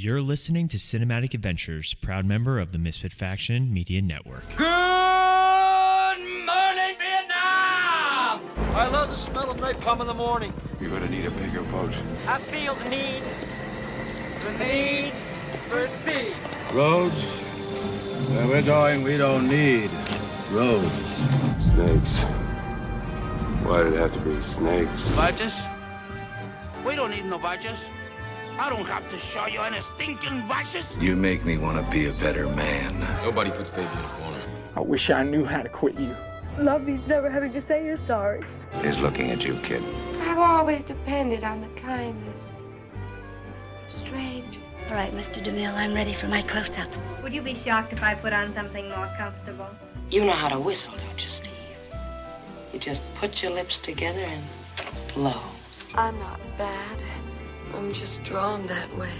You're listening to Cinematic Adventures, proud member of the Misfit Faction Media Network. Good morning, Vietnam! I love the smell of napalm in the morning. You're gonna need a bigger boat. I feel the need for speed. Roads? Where we're going, we don't need roads. Snakes. Why did it have to be snakes? Badges? We don't need no badges. I don't have to show you any stinking badges. You make me want to be a better man. Nobody puts baby in a corner. I wish I knew how to quit you. Love means never having to say you're sorry. He's looking at you, kid. I've always depended on the kindness of strangers. All right, Mr. DeMille, I'm ready for my close-up. Would you be shocked if I put on something more comfortable? You know how to whistle, don't you, Steve? You just put your lips together and blow. I'm not bad. I'm just drawn that way.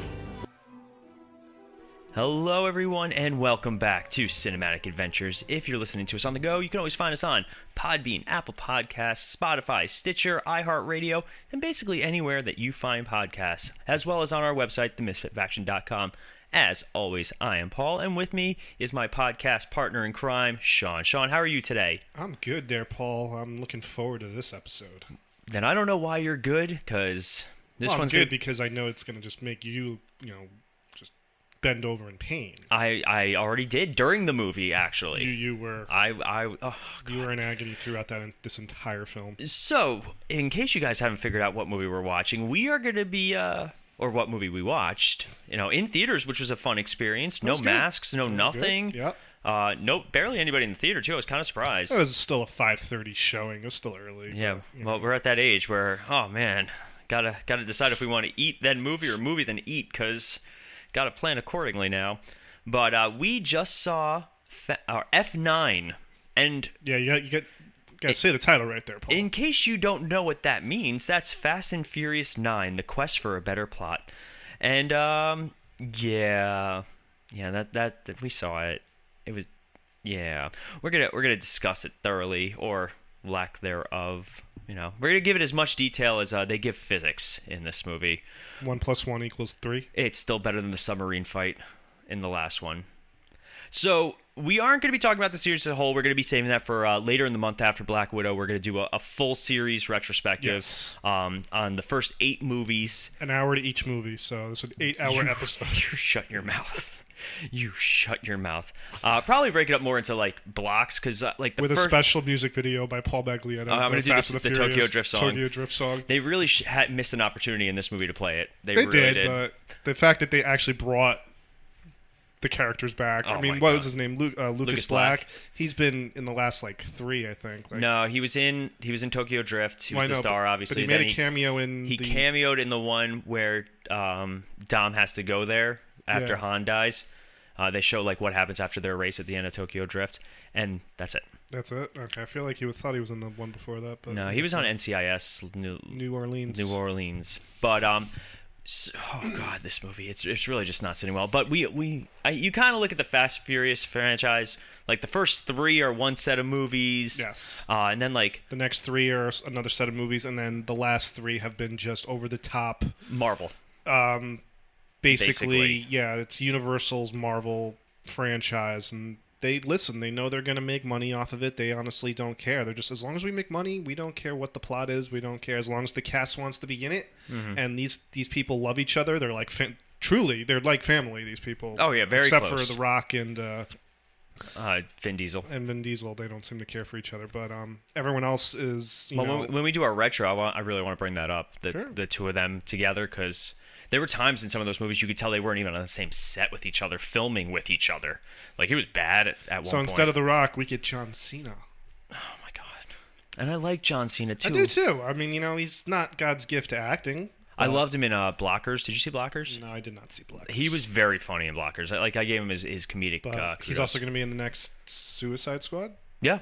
Hello, everyone, and welcome back to Cinematic Adventures. If you're listening to us on the go, you can always find us on Podbean, Apple Podcasts, Spotify, Stitcher, iHeartRadio, and basically anywhere that you find podcasts, as well as on our website, themisfitfaction.com. As always, I am Paul, and with me is my podcast partner in crime, Sean. Sean, how are you today? I'm good there, Paul. I'm looking forward to this episode. Then I don't know why you're good, because this one's good because I know it's going to just make you, just bend over in pain. I already did during the movie, actually. You were. You were in agony throughout this entire film. So, in case you guys haven't figured out what movie we're watching, we are going to be, or what movie we watched, in theaters, which was a fun experience. No masks, no nothing. Yep. Barely anybody in the theater, too. I was kind of surprised. It was still a 5:30 showing. It was still early. Yeah, but, we're at that age where, oh, man, gotta decide if we want to eat then movie or movie then eat, because gotta plan accordingly now. But we just saw F9, and yeah, you gotta say the title right there, Paul. In case you don't know what that means, that's Fast and Furious 9: The Quest for a Better Plot. And that we saw it. It was, we're gonna discuss it thoroughly, or lack thereof. We're gonna give it as much detail as they give physics in this movie. 1 + 1 = 3. It's still better than the submarine fight in the last one. So we aren't going to be talking about the series as a whole. We're going to be saving that for later in the month after Black Widow. We're going to do a full series retrospective on the first 8 movies. An hour to each movie, so it's an 8-hour episode. You shut your mouth. You shut your mouth. Probably break it up more into blocks, because with a special music video by Paul Baglietto. I'm going to do the Tokyo Drift song. Tokyo Drift song. They really had missed an opportunity in this movie to play it. They really did. But the fact that they actually brought the characters back. Oh, what was his name? Lucas Black. He's been in the last 3, I think. No, he was in Tokyo Drift. He was the star, obviously. But he made a cameo in. He cameoed in the one where Dom has to go there after Han dies. They show what happens after their race at the end of Tokyo Drift, and that's it. That's it. Okay, I feel like thought he was in the one before that, but no, he was on NCIS New Orleans. But oh god, this movie, it's really just not sitting well. But you kind of look at the Fast Furious franchise, the first 3 are one set of movies. Yes. And then the next 3 are another set of movies, and then the last 3 have been just over the top Marvel. Basically, yeah, it's Universal's Marvel franchise, and they know they're going to make money off of it. They honestly don't care. They're just, as long as we make money, we don't care what the plot is. We don't care as long as the cast wants to be in it. Mm-hmm. And these people love each other. They're truly, they're like family, these people. Oh, yeah, very except close. Except for The Rock and Vin Diesel. And Vin Diesel, they don't seem to care for each other. But everyone else is, when we do our retro, I really want to bring that up, sure. The two of them together, because there were times in some of those movies you could tell they weren't even on the same set with each other, filming with each other. It was bad at one point. So instead of The Rock, we get John Cena. Oh, my God. And I like John Cena, too. I do, too. I mean, he's not God's gift to acting. I loved him in Blockers. Did you see Blockers? No, I did not see Blockers. He was very funny in Blockers. I gave him his comedic But he's also going to be in the next Suicide Squad? Yeah.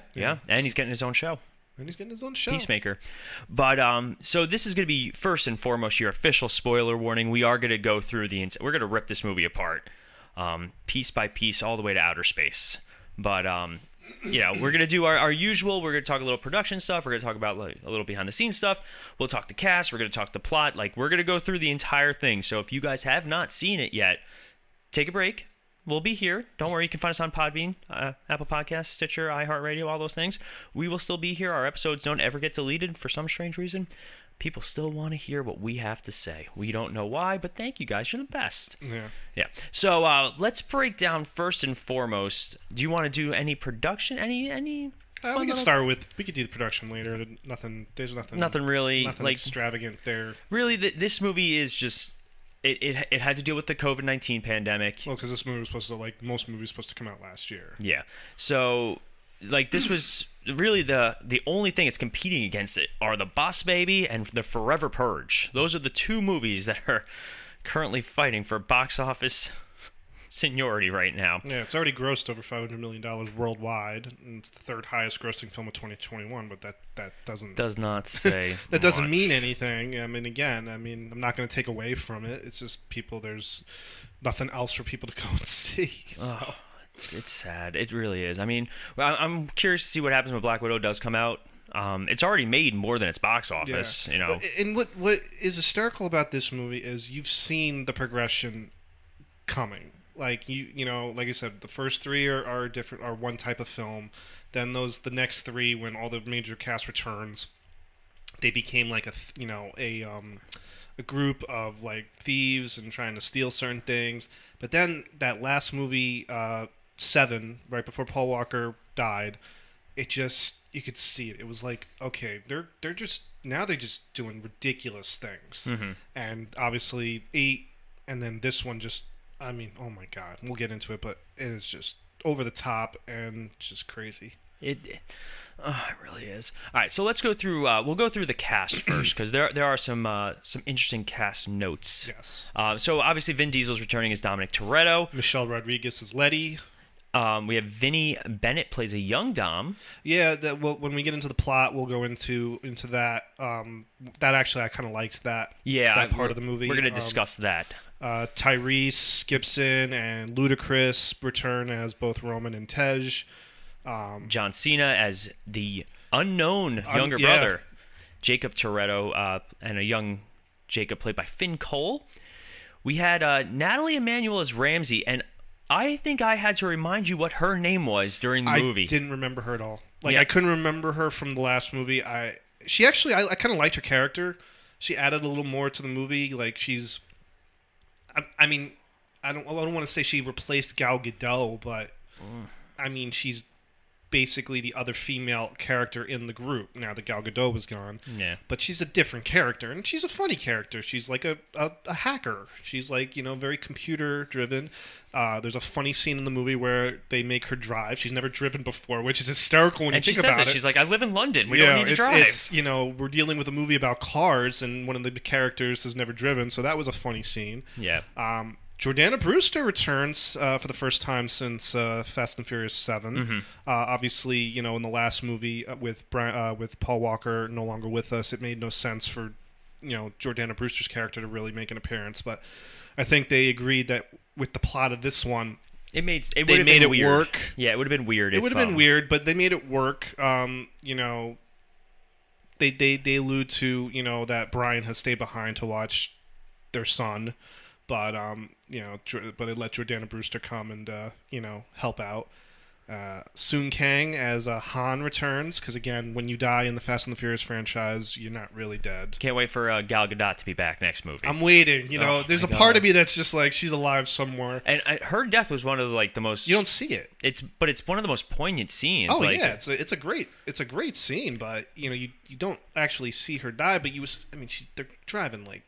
And he's getting his own show. Peacemaker. But so this is going to be first and foremost your official spoiler warning. We are going to go through we're going to rip this movie apart, piece by piece, all the way to outer space. But we're going to do our usual. We're going to talk a little production stuff. We're going to talk about like, a little behind-the-scenes stuff. We'll talk the cast. We're going to talk the plot. Like, we're going to go through the entire thing. So if you guys have not seen it yet, take a break. We'll be here. Don't worry. You can find us on Podbean, Apple Podcasts, Stitcher, iHeartRadio, all those things. We will still be here. Our episodes don't ever get deleted for some strange reason. People still want to hear what we have to say. We don't know why, but thank you guys. You're the best. Yeah. So let's break down first and foremost. Do you want to do any production? Any? We can start with. We could do the production later. There's nothing really like extravagant there. Really, this movie is just. It had to deal with the COVID-19 pandemic. Well, because this movie was supposed to, like most movies, supposed to come out last year. Yeah. So, like, this was really the only thing it's competing against it are The Boss Baby and The Forever Purge. Those are the two movies that are currently fighting for box office seniority right now. Yeah, it's already grossed over $500 million worldwide, and it's the third highest grossing film of 2021, but that does not say that doesn't mean anything. I mean, again, I'm not going to take away from it. It's just there's nothing else for people to go and see. So. Oh, it's sad. It really is. I mean, I'm curious to see what happens when Black Widow does come out. It's already made more than its box office, you know. And what is hysterical about this movie is you've seen the progression coming. Like you know, like I said, the first three are different, are one type of film. Then the next three, when all the major cast returns, they became like a group of like thieves and trying to steal certain things. But then that last movie, 7, right before Paul Walker died, it just you could see it. It was like, okay, they're just doing ridiculous things, and obviously 8, and then this one just. I mean, oh my God, we'll get into it, but it is just over the top and just crazy. It really is. All right, so let's go through. We'll go through the cast first because there are some interesting cast notes. Yes. So obviously Vin Diesel's returning as Dominic Toretto. Michelle Rodriguez is Letty. We have Vinny Bennett plays a young Dom. Yeah, when we get into the plot, we'll go into that. That actually, I kind of liked that. Yeah, that part of the movie. We're going to discuss that. Tyrese Gibson and Ludacris return as both Roman and Tej. John Cena as the unknown younger brother, Jacob Toretto, and a young Jacob played by Finn Cole. We had Natalie Emmanuel as Ramsey, and I think I had to remind you what her name was during the movie. I didn't remember her at all. I couldn't remember her from the last movie. I kind of liked her character. She added a little more to the movie. Like she's, I mean, I don't want to say she replaced Gal Gadot, but I mean she's basically the other female character in the group now that Gal Gadot was gone. Yeah. But she's a different character, and she's a funny character. She's like a hacker. She's like, very computer driven. There's a funny scene in the movie where they make her drive. She's never driven before, which is hysterical when you think about it. And she says it. She's like, I live in London. We don't need to drive. It's, we're dealing with a movie about cars, and one of the characters has never driven, so that was a funny scene. Yeah. Jordana Brewster returns for the first time since Fast and Furious 7. Mm-hmm. Obviously, in the last movie with Paul Walker no longer with us, it made no sense for Jordana Brewster's character to really make an appearance. But I think they agreed that with the plot of this one, they made it weird. Work. Yeah, it would have been weird. It would have been weird, but they made it work. They allude to that Brian has stayed behind to watch their son. But but it let Jordana Brewster come and help out. Soon Kang as Han returns because again, when you die in the Fast and the Furious franchise, you're not really dead. Can't wait for Gal Gadot to be back next movie. I'm waiting. There's a part of me that's just like she's alive somewhere. And her death was one of the most. You don't see it. It's one of the most poignant scenes. Oh yeah, it's a great scene, but you don't actually see her die. But they're driving like.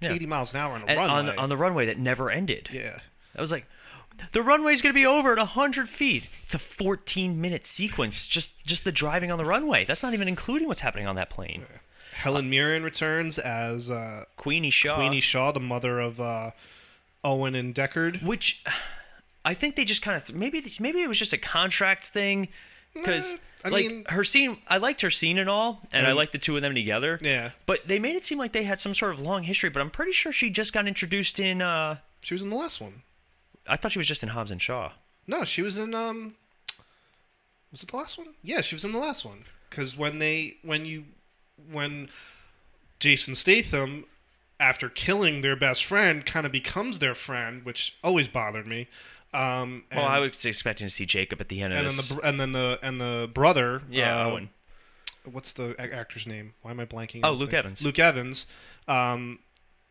80 miles an hour on a runway. On the runway that never ended. Yeah. I was like, the runway's going to be over at 100 feet. It's a 14-minute sequence, just the driving on the runway. That's not even including what's happening on that plane. Helen Mirren returns as Queenie Shaw. Queenie Shaw, the mother of Owen and Deckard. Which I think they just kind of... Maybe it was just a contract thing. Because... her scene, I liked her scene and all, and I liked the two of them together. Yeah. But they made it seem like they had some sort of long history, but I'm pretty sure she just got introduced in... She was in the last one. I thought she was just in Hobbs and Shaw. No, she was in... Was it the last one? Yeah, she was in the last one. Because when Jason Statham, after killing their best friend, kind of becomes their friend, which always bothered me. I was expecting to see Jacob at the end of this. And then the brother. Yeah, Owen. What's the actor's name? Why am I blanking? Oh, Luke Evans. Luke Evans.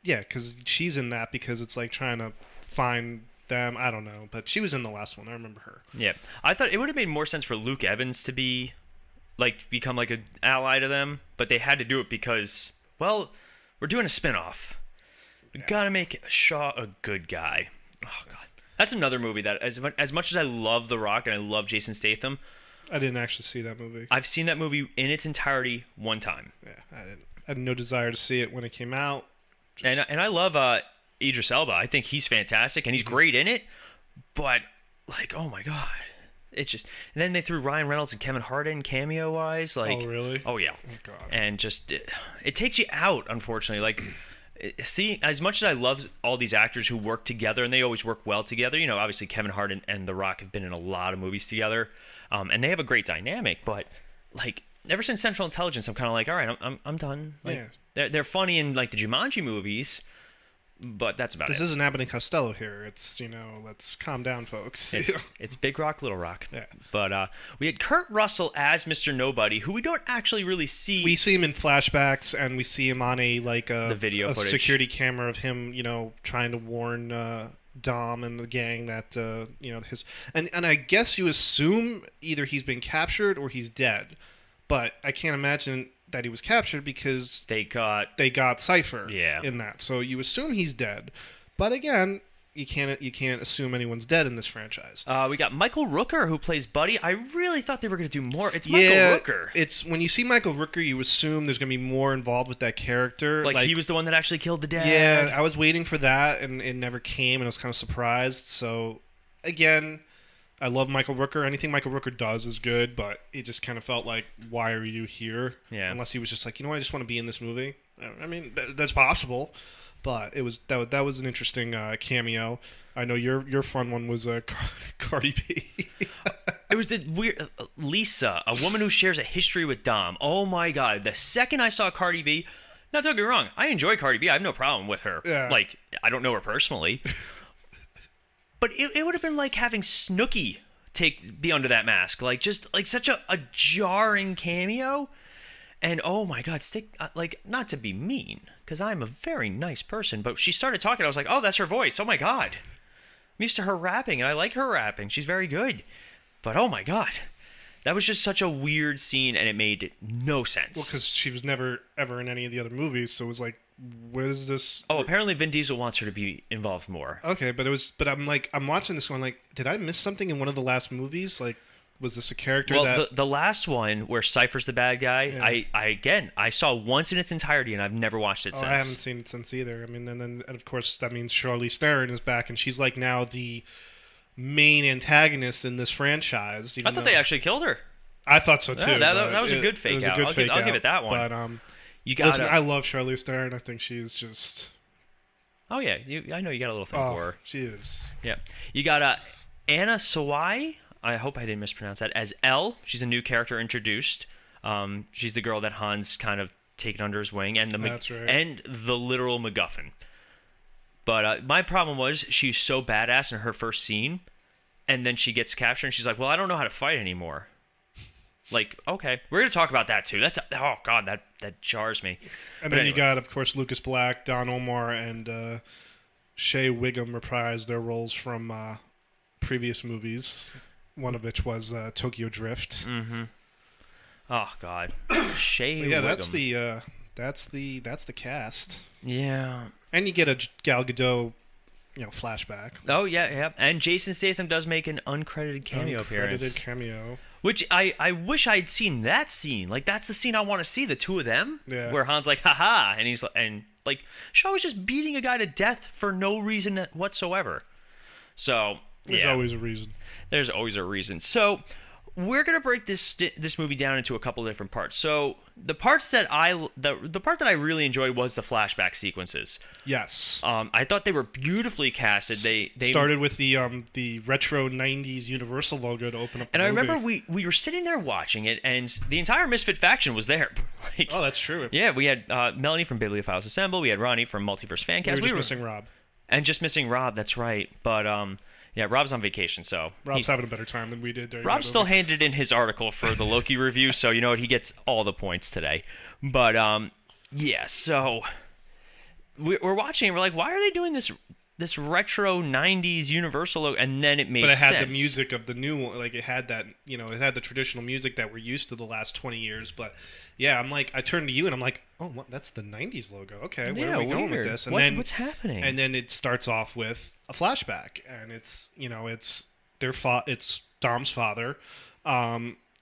Yeah, because she's in that because it's like trying to find them. I don't know, but she was in the last one. I remember her. Yeah, I thought it would have made more sense for Luke Evans to become like an ally to them, but they had to do it because, well, we're doing a spinoff. We gotta make Shaw a good guy. Oh God, that's another movie that as much as I love The Rock and I love Jason Statham, I didn't actually see that movie. I've seen that movie in its entirety one time. Yeah, I had no desire to see it when it came out. And I love Idris Elba. I think he's fantastic and he's great in it. But like, oh my God, it's just. And then they threw Ryan Reynolds and Kevin Hart in cameo wise. Like, oh really? Oh yeah. Oh God. And just it takes you out, unfortunately. Like, see, as much as I love all these actors who work together and they always work well together. You know, obviously Kevin Hart and The Rock have been in a lot of movies together. And they have a great dynamic, but like ever since Central Intelligence, I'm kind of like, all right, I'm done. Like, yeah. They're funny in like the Jumanji movies, but that's about it. This isn't Abbott and Costello here. It's let's calm down, folks. It's Big Rock, Little Rock. Yeah. But we had Kurt Russell as Mr. Nobody, who we don't actually really see. We see him in flashbacks, and we see him on the video footage. Security camera of him, trying to warn. Dom and the gang that his and I guess you assume either he's been captured or he's dead, but I can't imagine that he was captured because they got Cypher in that, so you assume he's dead. But again, you can't assume anyone's dead in this franchise. We got Michael Rooker who plays Buddy. I really thought they were going to do more. It's Michael Rooker. It's when you see Michael Rooker, you assume there's going to be more involved with that character. Like he was the one that actually killed the dad. Yeah, I was waiting for that, and it never came, and I was kind of surprised. So, again, I love Michael Rooker. Anything Michael Rooker does is good, but it just kind of felt like, why are you here? Yeah. Unless he was just like, I just want to be in this movie. I mean, that's possible. But it was that was an interesting cameo. I know your fun one was Cardi B. It was the weird Lisa, a woman who shares a history with Dom. Oh my God! The second I saw Cardi B, now don't get me wrong, I enjoy Cardi B. I have no problem with her. Yeah. Like I don't know her personally, but it would have been like having Snooki be under that mask, like just like such a jarring cameo. And oh my God, not to be mean, because I'm a very nice person, but she started talking, I was like, oh, that's her voice. Oh my God. I'm used to her rapping, and I like her rapping. She's very good. But oh my God, that was just such a weird scene, and it made no sense. Well, because she was never, ever in any of the other movies, so it was like, what is this? Oh, apparently Vin Diesel wants her to be involved more. Okay, but I'm watching this one, like, did I miss something in one of the last movies? Like, was this a character the last one where Cypher's the bad guy, yeah. I saw once in its entirety, and I've never watched it since. I haven't seen it since either. I mean, and of course that means Charlize Theron is back, and she's like now the main antagonist in this franchise. I thought they actually killed her. I thought so too. Yeah, that was a good fake out. I'll give it that one. But listen, I love Charlize Theron. I think she's just. Oh yeah, I know you got a little thing for her. She is. Yeah, you got Anna Sawai. I hope I didn't mispronounce that, as Elle. She's a new character introduced. She's the girl that Han's kind of taken under his wing, and and the literal MacGuffin. But my problem was she's so badass in her first scene, and then she gets captured, and she's like, well, I don't know how to fight anymore. Like, okay, we're going to talk about that, too. Oh, God, that jars me. And then you got, of course, Lucas Black, Don Omar, and Shea Wiggum reprised their roles from previous movies. One of which was Tokyo Drift. Mm-hmm. Oh God, Shea. Yeah, Wiggum. that's the cast. Yeah, and you get a Gal Gadot, flashback. Oh yeah, and Jason Statham does make an uncredited cameo appearance. Uncredited cameo. Which I wish I'd seen that scene. Like that's the scene I want to see, the two of them, where Han's like, haha, and Shaw was just beating a guy to death for no reason whatsoever. So. There's always a reason. There's always a reason. So, we're gonna break this movie down into a couple of different parts. So the parts that the part that I really enjoyed was the flashback sequences. Yes. I thought they were beautifully casted. They started with the retro '90s Universal logo to open up. And I remember we were sitting there watching it, and the entire Misfit faction was there. Like, oh, that's true. Yeah, we had Melanie from Bibliophiles Assemble. We had Ronnie from Multiverse Fancast. We were just missing Rob. And just missing Rob. That's right. But yeah, Rob's on vacation, so Rob's having a better time than we did during Rob still handed in his article for the Loki review, so you know what? He gets all the points today. But yeah, so we're watching and we're like, why are they doing this retro 90s Universal logo? And then it made sense. But it had the music of the new one. Like, it had that, you know, it had the traditional music that we're used to the last 20 years. But yeah, I'm like, I turned to you and I'm like, oh, what? That's the 90s logo. Okay, where are we going with this? And what's happening? And then it starts off with a flashback, and it's, you know, it's it's Dom's father.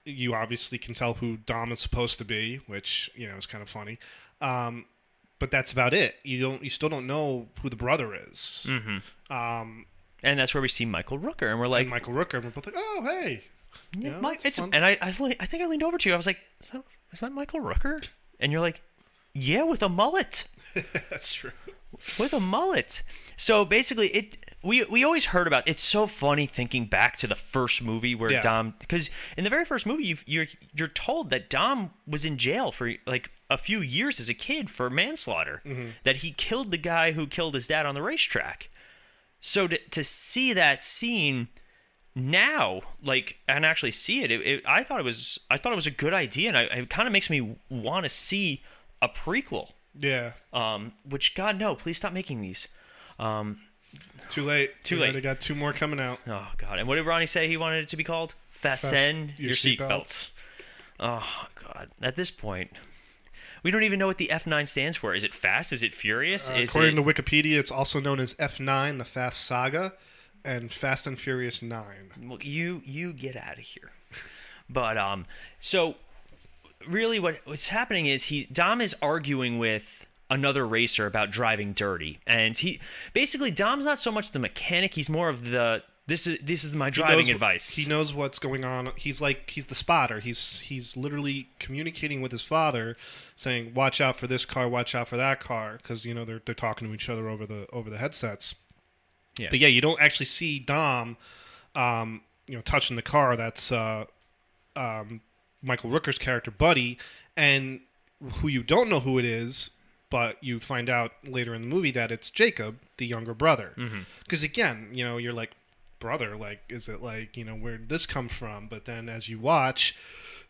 You obviously can tell who Dom is supposed to be, which, you know, is kind of funny. But that's about it. You still don't know who the brother is. Mm-hmm. And that's where we see Michael Rooker, and we're like, and we're both like, oh, hey. Yeah, and I think I leaned over to you. I was like, is that Michael Rooker? And you're like, yeah, with a mullet. That's true. With a mullet. So basically, we always heard about. It's so funny thinking back to the first movie where Dom, because in the very first movie, you're told that Dom was in jail for like a few years as a kid for manslaughter. Mm-hmm. That he killed the guy who killed his dad on the racetrack. So to see that scene now, like, and actually see it, I thought it was a good idea, and it kind of makes me want to see a prequel. Yeah. Which, God, no, please stop making these. Too late. Too late. They got 2 more coming out. Oh, God. And what did Ronnie say he wanted it to be called? Fasten your seatbelts. Oh, God. At this point, we don't even know what the F9 stands for. Is it fast? Is it furious? According to Wikipedia, it's also known as F9, the Fast Saga, and Fast and Furious 9. Well, you get out of here. But, so really what's happening is Dom is arguing with another racer about driving dirty, and Dom's not so much the mechanic, he's more of the this is my driving advice. He knows what's going on. He's the spotter. He's literally communicating with his father, saying, watch out for this car, watch out for that car, because, you know, they're talking to each other over the headsets. Yeah. But yeah, you don't actually see Dom touching the car. That's Michael Rooker's character, Buddy, and who you don't know who it is, but you find out later in the movie that it's Jacob, the younger brother. Because again, you know, you're like, brother, like, is it like, you know, where did this come from? But then as you watch,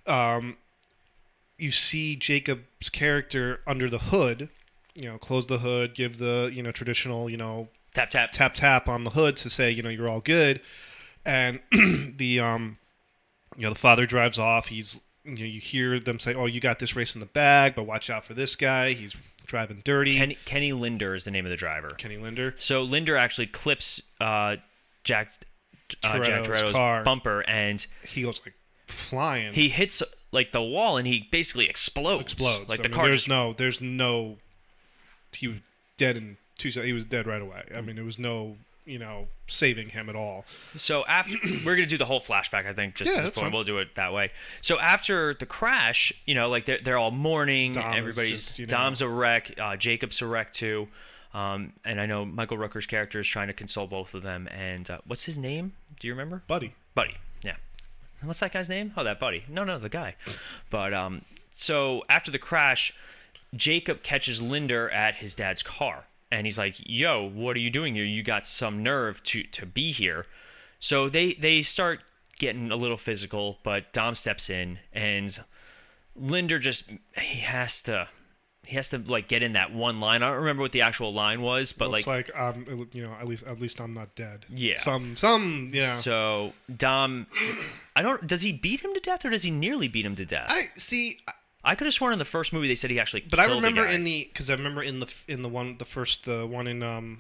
you see Jacob's character under the hood, you know, close the hood, give the, you know, traditional, you know, tap on the hood to say, you know, you're all good. And the father drives off. He's, you know, you hear them say, oh, you got this race in the bag, but watch out for this guy. He's driving dirty. Kenny Linder is the name of the driver. Kenny Linder. So Linder actually clips Jack Toretto's bumper, and he goes like flying. He hits like the wall, and he basically explodes. Like, the car. There's no. He was dead in 2 seconds. He was dead right away. I mean, there was no, you know, saving him at all. So after we're gonna do the whole flashback, I think. Just at this point, we'll do it that way. So after the crash, you know, like they're all mourning. Dom's a wreck. Jacob's a wreck too. And I know Michael Rooker's character is trying to console both of them. And what's his name? Do you remember? Buddy. Yeah. What's that guy's name? Oh, that Buddy. No, the guy. But so after the crash, Jacob catches Linder at his dad's car. And he's like, yo, what are you doing here? You got some nerve to be here. So they start getting a little physical, but Dom steps in, and Linder he has to like get in that one line. I don't remember what the actual line was, but it's like you know, at least I'm not dead. Yeah. Some yeah. So Dom, does he beat him to death, or does he nearly beat him to death? I could have sworn in the first movie they said he actually killed the guy. But I remember in the one in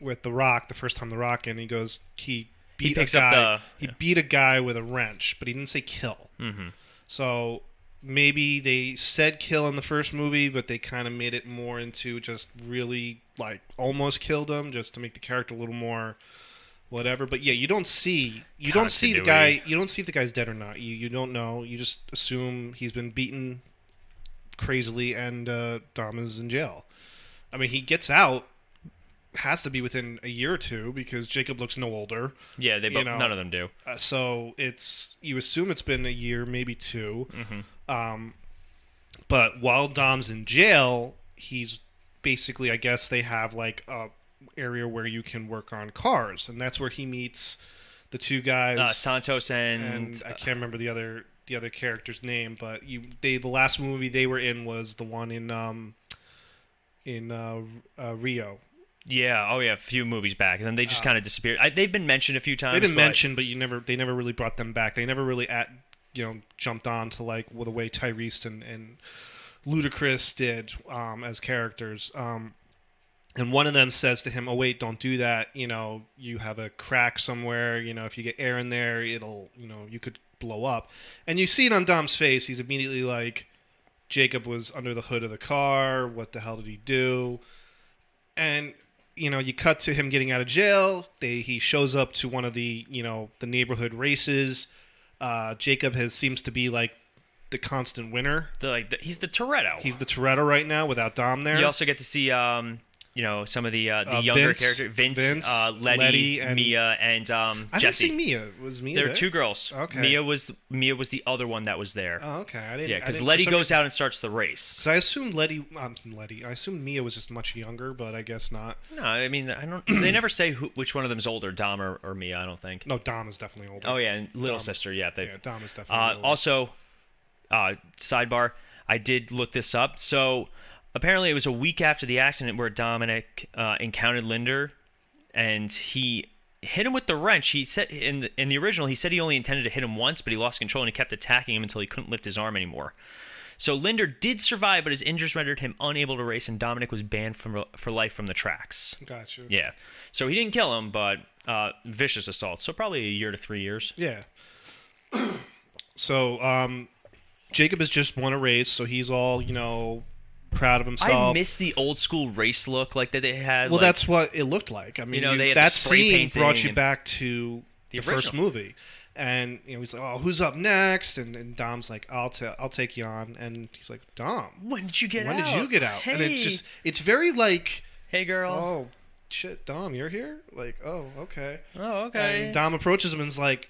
with The Rock, the first time The Rock, and he goes, he beat a guy with a wrench, but he didn't say kill. Mm-hmm. So maybe they said kill in the first movie, but they kind of made it more into just really like almost killed him, just to make the character a little more whatever. But yeah, you don't see the Continuity. guy. You don't see if the guy's dead or not. You don't know. You just assume he's been beaten crazily, and Dom is in jail. I mean, he gets out. Has to be within a year or two because Jacob looks no older. Yeah, they both, none of them do. So you assume it's been a year, maybe two. But while Dom's in jail, he's basically, I guess they have like a area where you can work on cars, and that's where he meets the two guys, Santos and I can't remember the other character's name, but the last movie they were in was the one in Rio. Yeah, a few movies back, and then they just kind of disappeared. They've been mentioned a few times. They've been mentioned, but they never really brought them back. They never really jumped on to like the way Tyrese and Ludacris did as characters. And one of them says to him, "Oh wait, don't do that. You have a crack somewhere. If you get air in there, it'll you could blow up." And you see it on Dom's face. He's immediately like, "Jacob was under the hood of the car. What the hell did he do?" And you cut to him getting out of jail. He shows up to one of the the neighborhood races. Jacob seems to be like the constant winner. He's the Toretto. He's the Toretto right now without Dom there. You also get to see some of the younger characters, Vince, Letty, and Mia, and Jesse. I didn't see Mia. Was Mia there? There Were two girls. Okay. Mia was the other one that was there. Oh, okay. I didn't. Yeah, because Letty goes out and starts the race. So I assumed I assumed Mia was just much younger, but I guess not. No, I mean I don't. They never say which one of them is older, Dom or Mia. I don't think. No, Dom is definitely older. Oh yeah, and little sister. Yeah, Dom is definitely older. Also, sidebar. I did look this up. So apparently, it was a week after the accident where Dominic encountered Linder, and he hit him with the wrench. He said in the original, he said he only intended to hit him once, but he lost control and he kept attacking him until he couldn't lift his arm anymore. So Linder did survive, but his injuries rendered him unable to race, and Dominic was banned for life from the tracks. Gotcha. Yeah. So he didn't kill him, but vicious assault. So probably a year to 3 years. Yeah. So Jacob has just won a race, so he's all proud of himself. I miss the old school race look that they had. Well, that's what it looked like. I mean, they had that the spray scene painting brought you back to the original first movie, and he's like, "Oh, who's up next?" And Dom's like, "I'll take you on," and he's like, "Dom, when did you get out? When did you get out?" Hey. And it's very like, "Hey, girl." Oh, shit, Dom, you're here? Like, oh, okay. Oh, okay. And Dom approaches him and is like,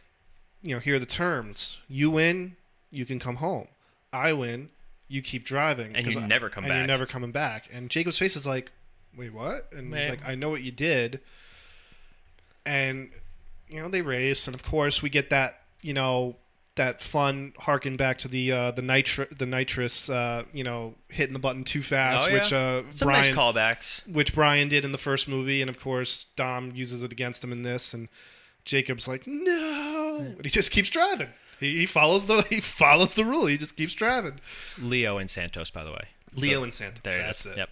here are the terms. You win, you can come home. I win, you keep driving. And you never come back. And you're never coming back. And Jacob's face is like, wait, what? And he's like, I know what you did. And, they race. And, of course, we get that, that fun harken back to the nitrous, hitting the button too fast, which some nice callbacks, which Brian did in the first movie, and of course Dom uses it against him in this, and Jacob's like, no, but he just keeps driving. He follows the rule. He just keeps driving. Leo and Santos, by the way. Leo and Santos. That's it. Yep.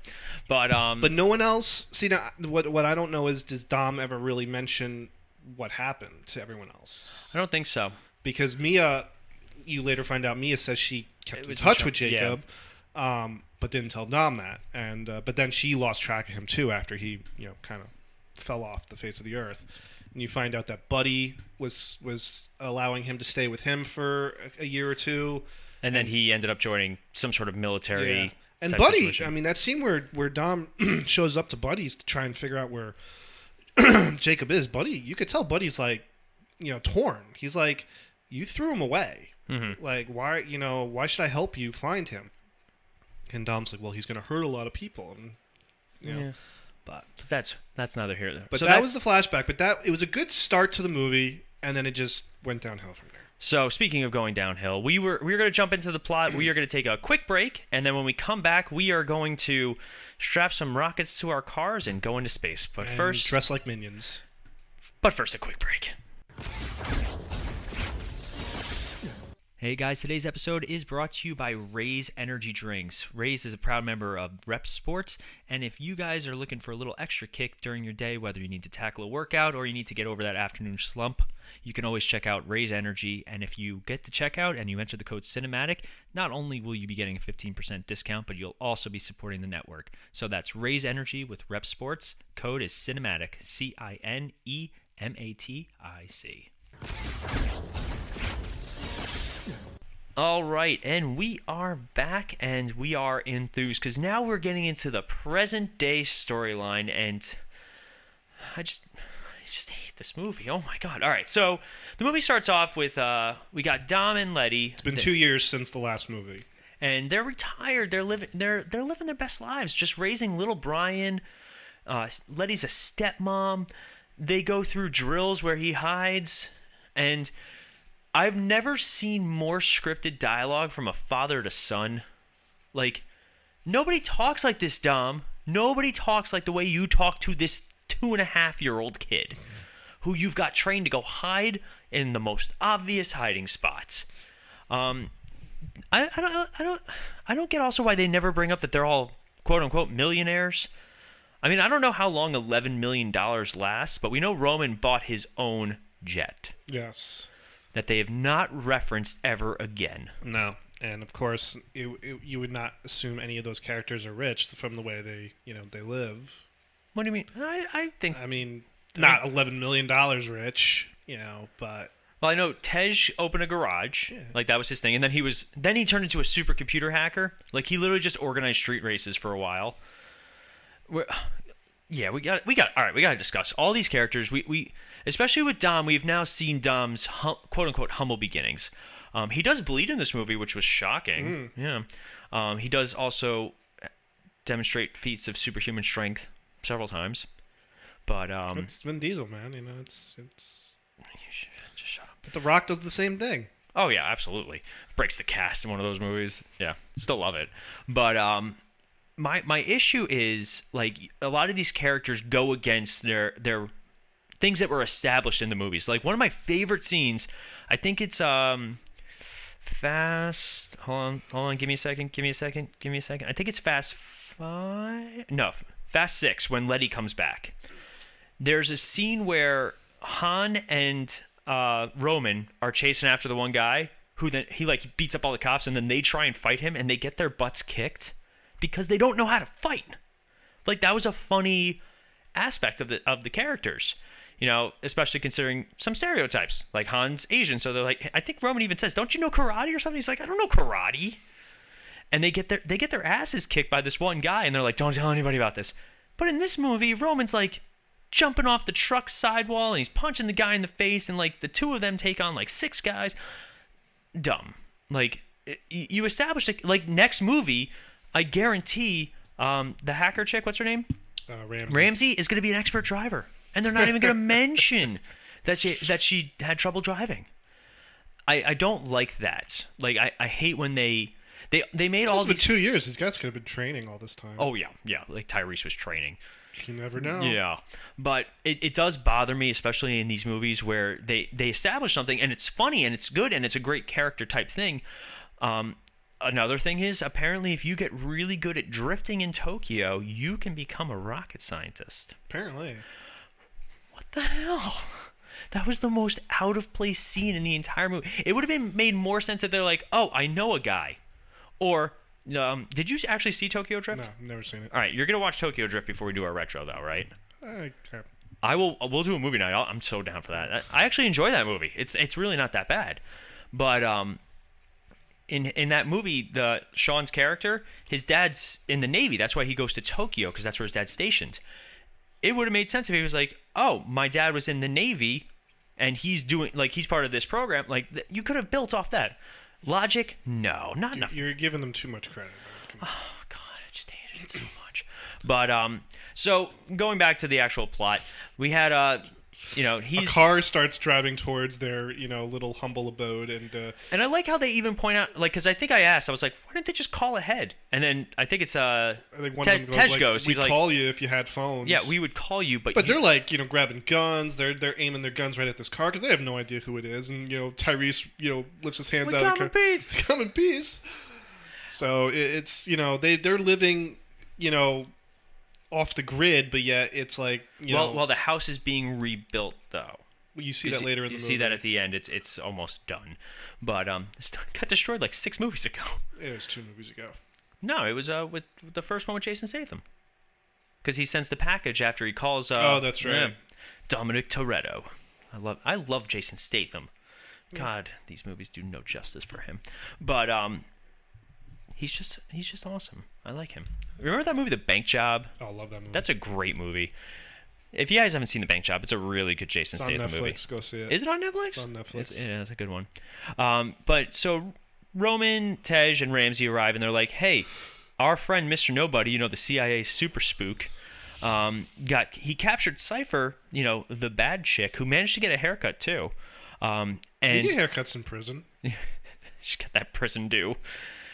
But no one else. See, now what I don't know is, does Dom ever really mention what happened to everyone else? I don't think so. Because Mia, you later find out, Mia says she kept in touch with Jacob, but didn't tell Dom that. And but then she lost track of him too after he, kind of fell off the face of the earth. And you find out that Buddy was allowing him to stay with him for a year or two. And then he ended up joining some sort of military. Yeah. And Buddy, situation. I mean, that scene where Dom shows up to Buddy's to try and figure out where Jacob is. Buddy, you could tell Buddy's like, torn. He's like, you threw him away. Mm-hmm. Like, why should I help you find him? And Dom's like, well, he's going to hurt a lot of people. And, yeah. But that's neither here nor there. But so that was the flashback. But it was a good start to the movie, and then it just went downhill from there. So speaking of going downhill, we were going to jump into the plot. We are going to take a quick break, and then when we come back, we are going to strap some rockets to our cars and go into space. But first, dress like minions. But first, a quick break. Hey guys, today's episode is brought to you by Raise Energy Drinks. Raise is a proud member of Rep Sports, and if you guys are looking for a little extra kick during your day, whether you need to tackle a workout or you need to get over that afternoon slump, you can always check out Raise Energy, and if you get to checkout and you enter the code CINEMATIC, not only will you be getting a 15% discount, but you'll also be supporting the network. So that's Raise Energy with Rep Sports. Code is CINEMATIC, CINEMATIC. Matic. All right, and we are back, and we are enthused because now we're getting into the present day storyline, and I just hate this movie. Oh my god! All right, so the movie starts off with we got Dom and Letty. It's been 2 years since the last movie, and they're retired. They're living their best lives, just raising little Brian. Letty's a stepmom. They go through drills where he hides, and I've never seen more scripted dialogue from a father to son. Like, nobody talks like this, Dom. Nobody talks like the way you talk to this 2.5-year-old kid who you've got trained to go hide in the most obvious hiding spots. I don't get also why they never bring up that they're all quote unquote millionaires. I mean, I don't know how long $11 million lasts, but we know Roman bought his own jet. Yes. That they have not referenced ever again. No. And of course, you would not assume any of those characters are rich from the way they live. What do you mean? I think... I mean, not $11 million rich, but... Well, I know Tej opened a garage. Yeah. Like, that was his thing. And then he turned into a supercomputer hacker. Like, he literally just organized street races for a while. We got to discuss all these characters. We especially with Dom, we've now seen Dom's quote unquote humble beginnings. He does bleed in this movie, which was shocking. Yeah. He does also demonstrate feats of superhuman strength several times. But it's Vin Diesel, man. It's just shut up. But The Rock does the same thing. Oh yeah, absolutely. Breaks the cast in one of those movies. Yeah, still love it. But My issue is, like, a lot of these characters go against their things that were established in the movies. Like, one of my favorite scenes, I think it's Fast... Hold on, give me a second. I think it's Fast 5... No, Fast 6, when Letty comes back. There's a scene where Han and Roman are chasing after the one guy, who then he beats up all the cops, and then they try and fight him, and they get their butts kicked. Because they don't know how to fight. Like, that was a funny aspect of the characters, especially considering some stereotypes. Like, Han's Asian, so they're like, I think Roman even says, "Don't you know karate or something?" He's like, "I don't know karate." And they get their asses kicked by this one guy, and they're like, "Don't tell anybody about this." But in this movie, Roman's like jumping off the truck sidewall, and he's punching the guy in the face, and like the two of them take on like 6 guys. Dumb. Like, you established it. Like, next movie, I guarantee the hacker chick, what's her name? Ramsey is going to be an expert driver. And they're not even going to mention that she had trouble driving. I don't like that. Like, I hate when they made all these... It's been 2 years. These guys could have been training all this time. Oh, yeah. Like, Tyrese was training. You never know. Yeah. But it does bother me, especially in these movies where they establish something, and it's funny, and it's good, and it's a great character type thing. Another thing is, apparently, if you get really good at drifting in Tokyo, you can become a rocket scientist. Apparently. What the hell? That was the most out-of-place scene in the entire movie. It would have made more sense if they're like, "Oh, I know a guy." Or, did you actually see Tokyo Drift? No, never seen it. All right, you're going to watch Tokyo Drift before we do our retro, though, right? We'll do a movie night. I'm so down for that. I actually enjoy that movie. It's really not that bad. But, In that movie, Sean's character, his dad's in the Navy. That's why he goes to Tokyo, because that's where his dad's stationed. It would have made sense if he was like, "Oh, my dad was in the Navy, and he's part of this program." Like, you could have built off that. Logic? No, not enough. You're giving them too much credit. Oh, God, I just hated it so much. But, so, going back to the actual plot, we had, a car starts driving towards their, little humble abode, and I like how they even point out, like, because I think I asked, I was like, why didn't they just call ahead? And then I think it's I think one of them goes, goes, we'd call you if you had phones. Yeah, we would call you, but they're like, grabbing guns, they're aiming their guns right at this car because they have no idea who it is, and Tyrese, lifts his hands out. Come in peace. Come in peace. So it's they're living off the grid, but yet it's like well, the house is being rebuilt though. You see that later in the movie. You see that at the end. It's almost done, but it got destroyed like 6 movies ago. It was 2 movies ago. No, it was with the first one with Jason Statham, because he sends the package after he calls. Oh, that's right. Dominic Toretto. I love Jason Statham. God, these movies do no justice for him. But he's just awesome. I like him. Remember that movie, The Bank Job? Oh, I love that movie. That's a great movie. If you guys haven't seen The Bank Job, it's a really good Jason Statham movie. movie. It's on Netflix. Go see it. Is it on Netflix? It's on Netflix. Yeah, it's a good one. But so Roman, Tej, and Ramsey arrive, and they're like, "Hey, our friend Mr. Nobody, the CIA super spook, he captured Cypher, the bad chick who managed to get a haircut too. And you get haircuts in prison. She's got that prison due.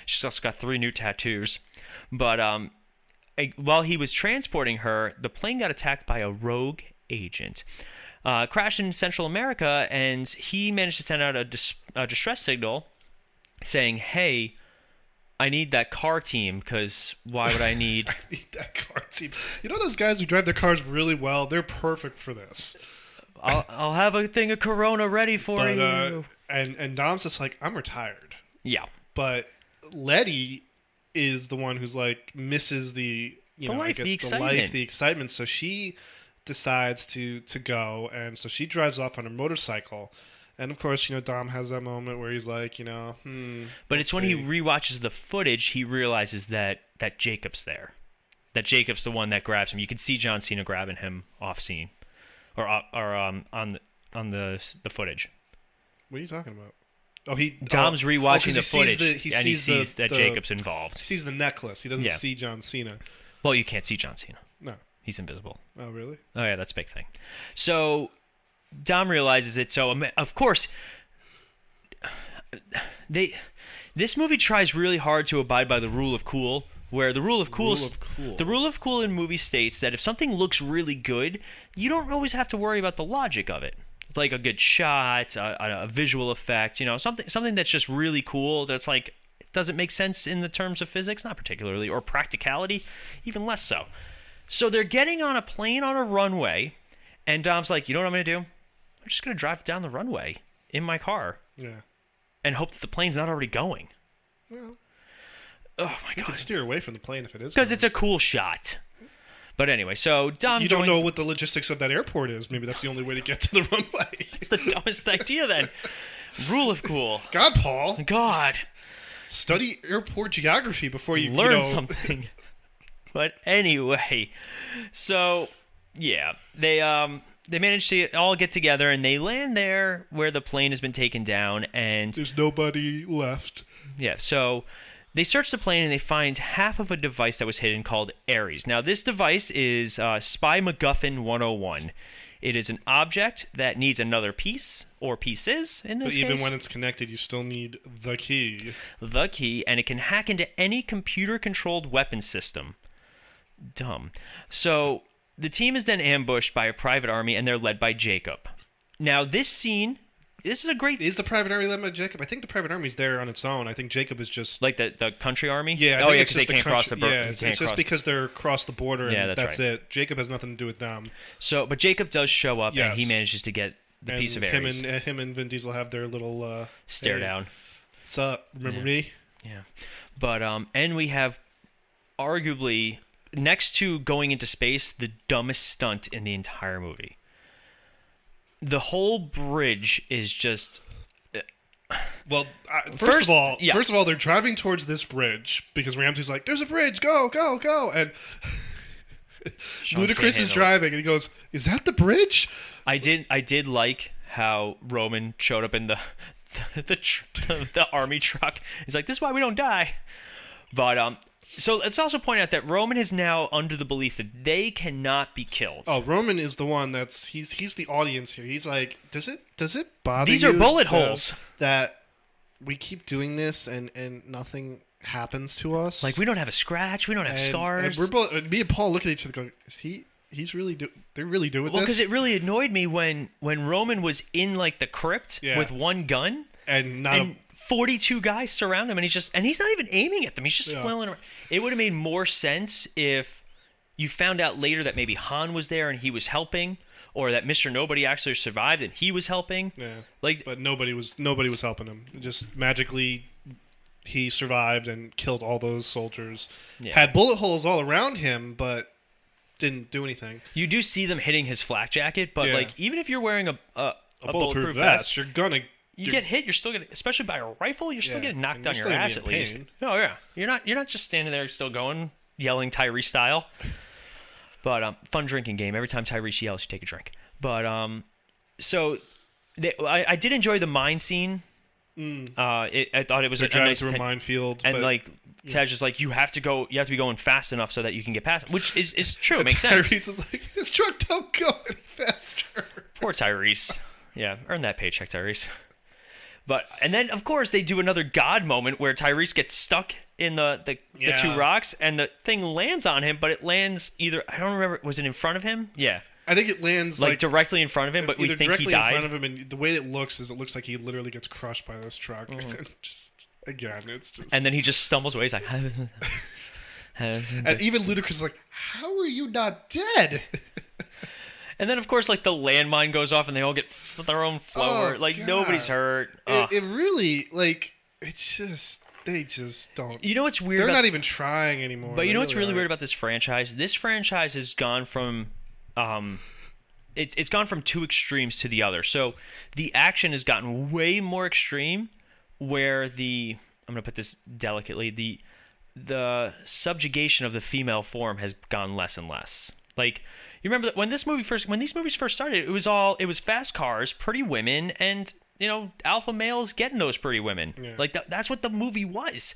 She's also got 3 new tattoos. But while he was transporting her, the plane got attacked by a rogue agent. Crashed in Central America, and he managed to send out a distress signal saying, "Hey, I need that car team, because why would I need..." I need that car team. You know those guys who drive their cars really well? They're perfect for this. I'll have a thing of Corona ready for you. And Dom's just like, I'm retired. Yeah. But Letty is the one who's like misses the excitement. So she decides to go, and so she drives off on her motorcycle. And of course, Dom has that moment where he's like, But it's when he rewatches the footage, he realizes that Jacob's there. That Jacob's the one that grabs him. You can see John Cena grabbing him off scene, or on the footage. What are you talking about? Dom's rewatching the footage, he sees that Jacob's involved. He sees the necklace. He doesn't see John Cena. Well, you can't see John Cena. No. He's invisible. Oh, really? Oh, yeah, that's a big thing. So Dom realizes it. So, of course, this movie tries really hard to abide by the rule of cool, where the rule of cool in movies states that if something looks really good, you don't always have to worry about the logic of it. Like a good shot, a visual effect, something that's just really cool. That's like, it doesn't make sense in the terms of physics, not particularly, or practicality, even less so. So they're getting on a plane on a runway, and Dom's like, you know what I'm going to do? I'm just going to drive down the runway in my car. Yeah. And hope that the plane's not already going. Well, oh my God. You can steer away from the plane if it is. Because it's a cool shot. But anyway, so Dom You don't know what the logistics of that airport is. Maybe that's the only way to get to the runway. It's the dumbest idea then. Rule of cool. God, Paul. God. Study airport geography before you learn something. But anyway, so yeah, they manage to all get together, and they land there where the plane has been taken down, and there's nobody left. Yeah, so they search the plane and they find half of a device that was hidden called Ares. Now, this device is Spy MacGuffin 101. It is an object that needs another piece, or pieces in this case. But even when it's connected, you still need the key. The key, and it can hack into any computer-controlled weapon system. Dumb. So the team is then ambushed by a private army, and they're led by Jacob. Now, this scene... This is a great... Is the private army led by Jacob? I think the private army's there on its own. I think Jacob is just... Like the country army? Yeah. Oh, yeah, because they can't cross the border. Yeah, it's just because they're across the border, and that's it. Jacob has nothing to do with them. So, but Jacob does show up, and he manages to get the piece of Ares. Him and Vin Diesel have their little... stare down. What's up? Remember me? Yeah. But, and we have arguably, next to going into space, the dumbest stunt in the entire movie. The whole bridge is just... Well, first of all, they're driving towards this bridge because Ramsey's like, "There's a bridge, go, go, go!" And Ludacris is driving, and he goes, "Is that the bridge?" I did like how Roman showed up in the army truck. He's like, "This is why we don't die." But so let's also point out that Roman is now under the belief that they cannot be killed. Oh, Roman is the one he's the audience here. He's like, does it bother These you are bullet holes that we keep doing this and nothing happens to us? Like, we don't have a scratch, we don't have scars. And we're both, me and Paul look at each other going, he's really they're really doing this? Well, because it really annoyed me when Roman was in like the crypt with one gun and 42 guys surround him, and he's not even aiming at them. He's just flailing around. It would have made more sense if you found out later that maybe Han was there and he was helping, or that Mr. Nobody actually survived and he was helping. Yeah. But nobody was helping him. Just magically he survived and killed all those soldiers. Yeah. Had bullet holes all around him, but didn't do anything. You do see them hitting his flak jacket, but like even if you're wearing a bulletproof vest, you're gonna get hit. You're still getting, especially by a rifle. You're still getting knocked on your ass at least. Pain. Oh yeah, you're not just standing there still going yelling Tyrese style. But fun drinking game. Every time Tyrese yells, you take a drink. But so I did enjoy the mine scene. I thought it was a nice through a minefield, and like Tej is like, you have to be going fast enough so that you can get past, which is true. It makes sense. Tyrese is like, his truck don't go any faster. Poor Tyrese. Yeah, earn that paycheck, Tyrese. And then of course they do another God moment where Tyrese gets stuck in the two rocks and the thing lands on him, but it lands either, I don't remember, was it in front of him? Yeah. I think it lands like directly in front of him, but we think he died. In front of him, and the way it looks like he literally gets crushed by this truck. And just again, it's just. And then he just stumbles away. He's like, and even Ludacris is like, "How are you not dead?" And then of course, like the landmine goes off, and they all get thrown forward. Like nobody's hurt. It really it's just. They just don't. You know what's weird? They're not even trying anymore. But you know what's really weird about this franchise? This franchise has gone from. It's gone from two extremes to the other. So the action has gotten way more extreme, where I'm going to put this delicately, the subjugation of the female form has gone less and less. Like, you remember that when these movies first started, it was fast cars, pretty women, and alpha males getting those pretty women. Yeah. Like that's what the movie was.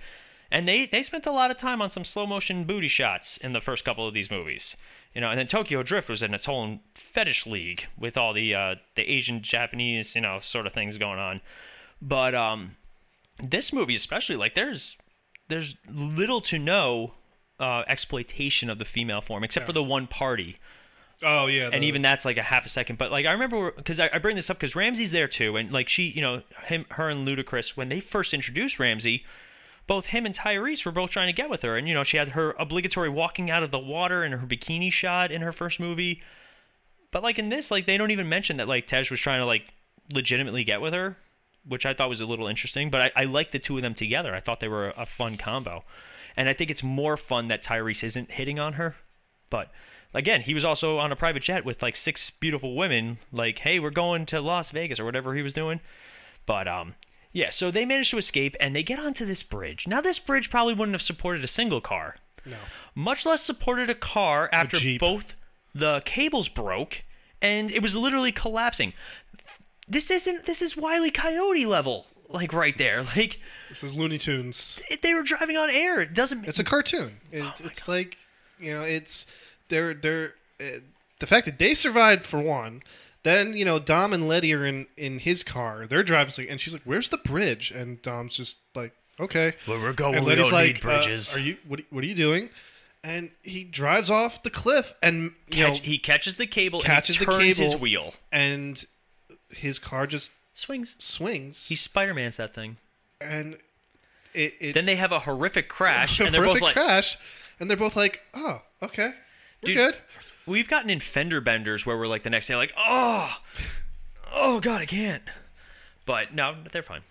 And they spent a lot of time on some slow motion booty shots in the first couple of these movies. And then Tokyo Drift was in its own fetish league with all the Asian, Japanese, sort of things going on. But this movie especially, like there's little to no exploitation of the female form, except for the one party. Oh yeah, and even that's like a half a second. But like I remember, because I bring this up because Ramsey's there too, and like she, her and Ludacris, when they first introduced Ramsey, both him and Tyrese were both trying to get with her. And, she had her obligatory walking out of the water and her bikini shot in her first movie. But, like, in this, like, they don't even mention that, like, Tej was trying to, like, legitimately get with her, which I thought was a little interesting. But I like the two of them together. I thought they were a fun combo. And I think it's more fun that Tyrese isn't hitting on her. But, again, he was also on a private jet with, like, 6 beautiful women. Like, hey, we're going to Las Vegas or whatever he was doing. But, yeah, so they managed to escape, and they get onto this bridge. Now, this bridge probably wouldn't have supported a single car. No. Much less supported a car after both the cables broke, and it was literally collapsing. This is Wile E. Coyote level, like, right there. Like, this is Looney Tunes. They were driving on air. It's a cartoon. It's like, it's... They're the fact that they survived, for one... Then, Dom and Letty are in his car. They're driving, and she's like, "Where's the bridge?" And Dom's just like, "Okay." Where we're going, and we Letty's don't like, need bridges. What are you doing? And he drives off the cliff, and he catches the cable, and he turns his wheel, and his car just swings. He Spider-Man's that thing, and then they have a horrific crash, and they're both like, and they're both like, "Oh, okay, we're good." We've gotten in fender benders where we're like the next day like, oh God, I can't. But no, they're fine.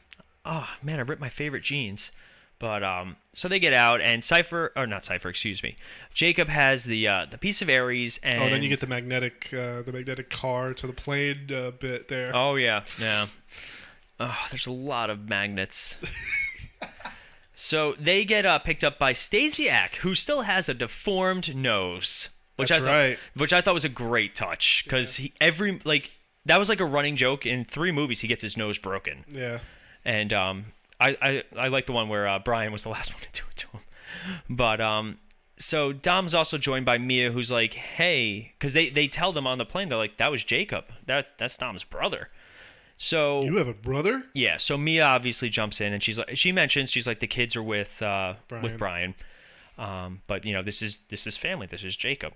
Oh man, I ripped my favorite jeans. But so they get out, and Jacob has the piece of Ares, and then you get the magnetic car to the plane bit there. Oh yeah. Oh, there's a lot of magnets. So they get picked up by Stasiak, who still has a deformed nose. Which I thought was a great touch, because that was like a running joke in 3 movies. He gets his nose broken. Yeah, and I like the one where Brian was the last one to do it to him. But so Dom's also joined by Mia, who's like, hey, because they tell them on the plane, they're like, that was Jacob. That's Dom's brother. So you have a brother? Yeah. So Mia obviously jumps in, and she mentions the kids are with Brian. But this is family. This is Jacob.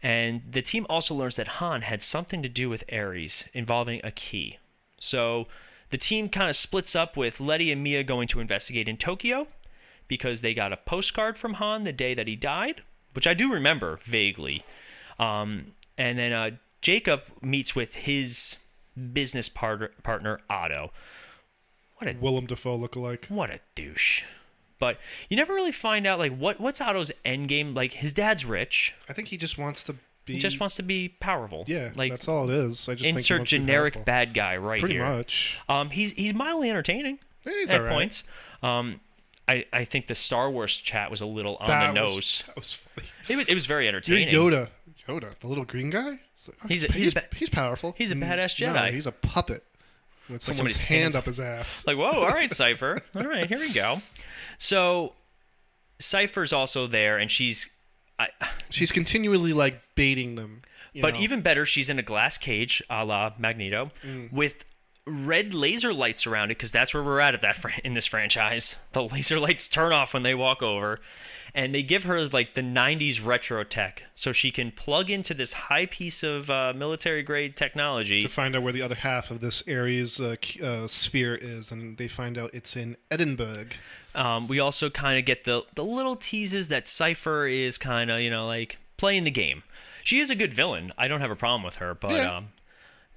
And the team also learns that Han had something to do with Ares involving a key. So the team kind of splits up, with Letty and Mia going to investigate in Tokyo because they got a postcard from Han the day that he died, which I do remember vaguely. And then Jacob meets with his business partner Otto. What a Willem Dafoe lookalike. What a douche. But you never really find out, like, what's Otto's end game. Like, his dad's rich. I think he just wants to be. He just wants to be powerful. Yeah, like that's all it is. I just think he insert wants to be generic powerful. bad guy right Pretty here. much. He's mildly entertaining He's at all right. points. I think the Star Wars chat was a little on the nose. That was funny. It was very entertaining. Yoda, the little green guy. He's powerful. He's a badass Jedi. No, he's a puppet with someone's hand up his ass. Like, whoa, all right, Cypher. All right, here we go. So Cypher's also there, and she's continually like baiting them. But even better, she's in a glass cage, a la Magneto, with red laser lights around it, because that's where we're at in this franchise. The laser lights turn off when they walk over, and they give her like the 90s retro tech, so she can plug into this high piece of military-grade technology to find out where the other half of this Ares sphere is, and they find out it's in Edinburgh. We also kind of get the little teases that Cypher is kind of, like playing the game. She is a good villain. I don't have a problem with her, but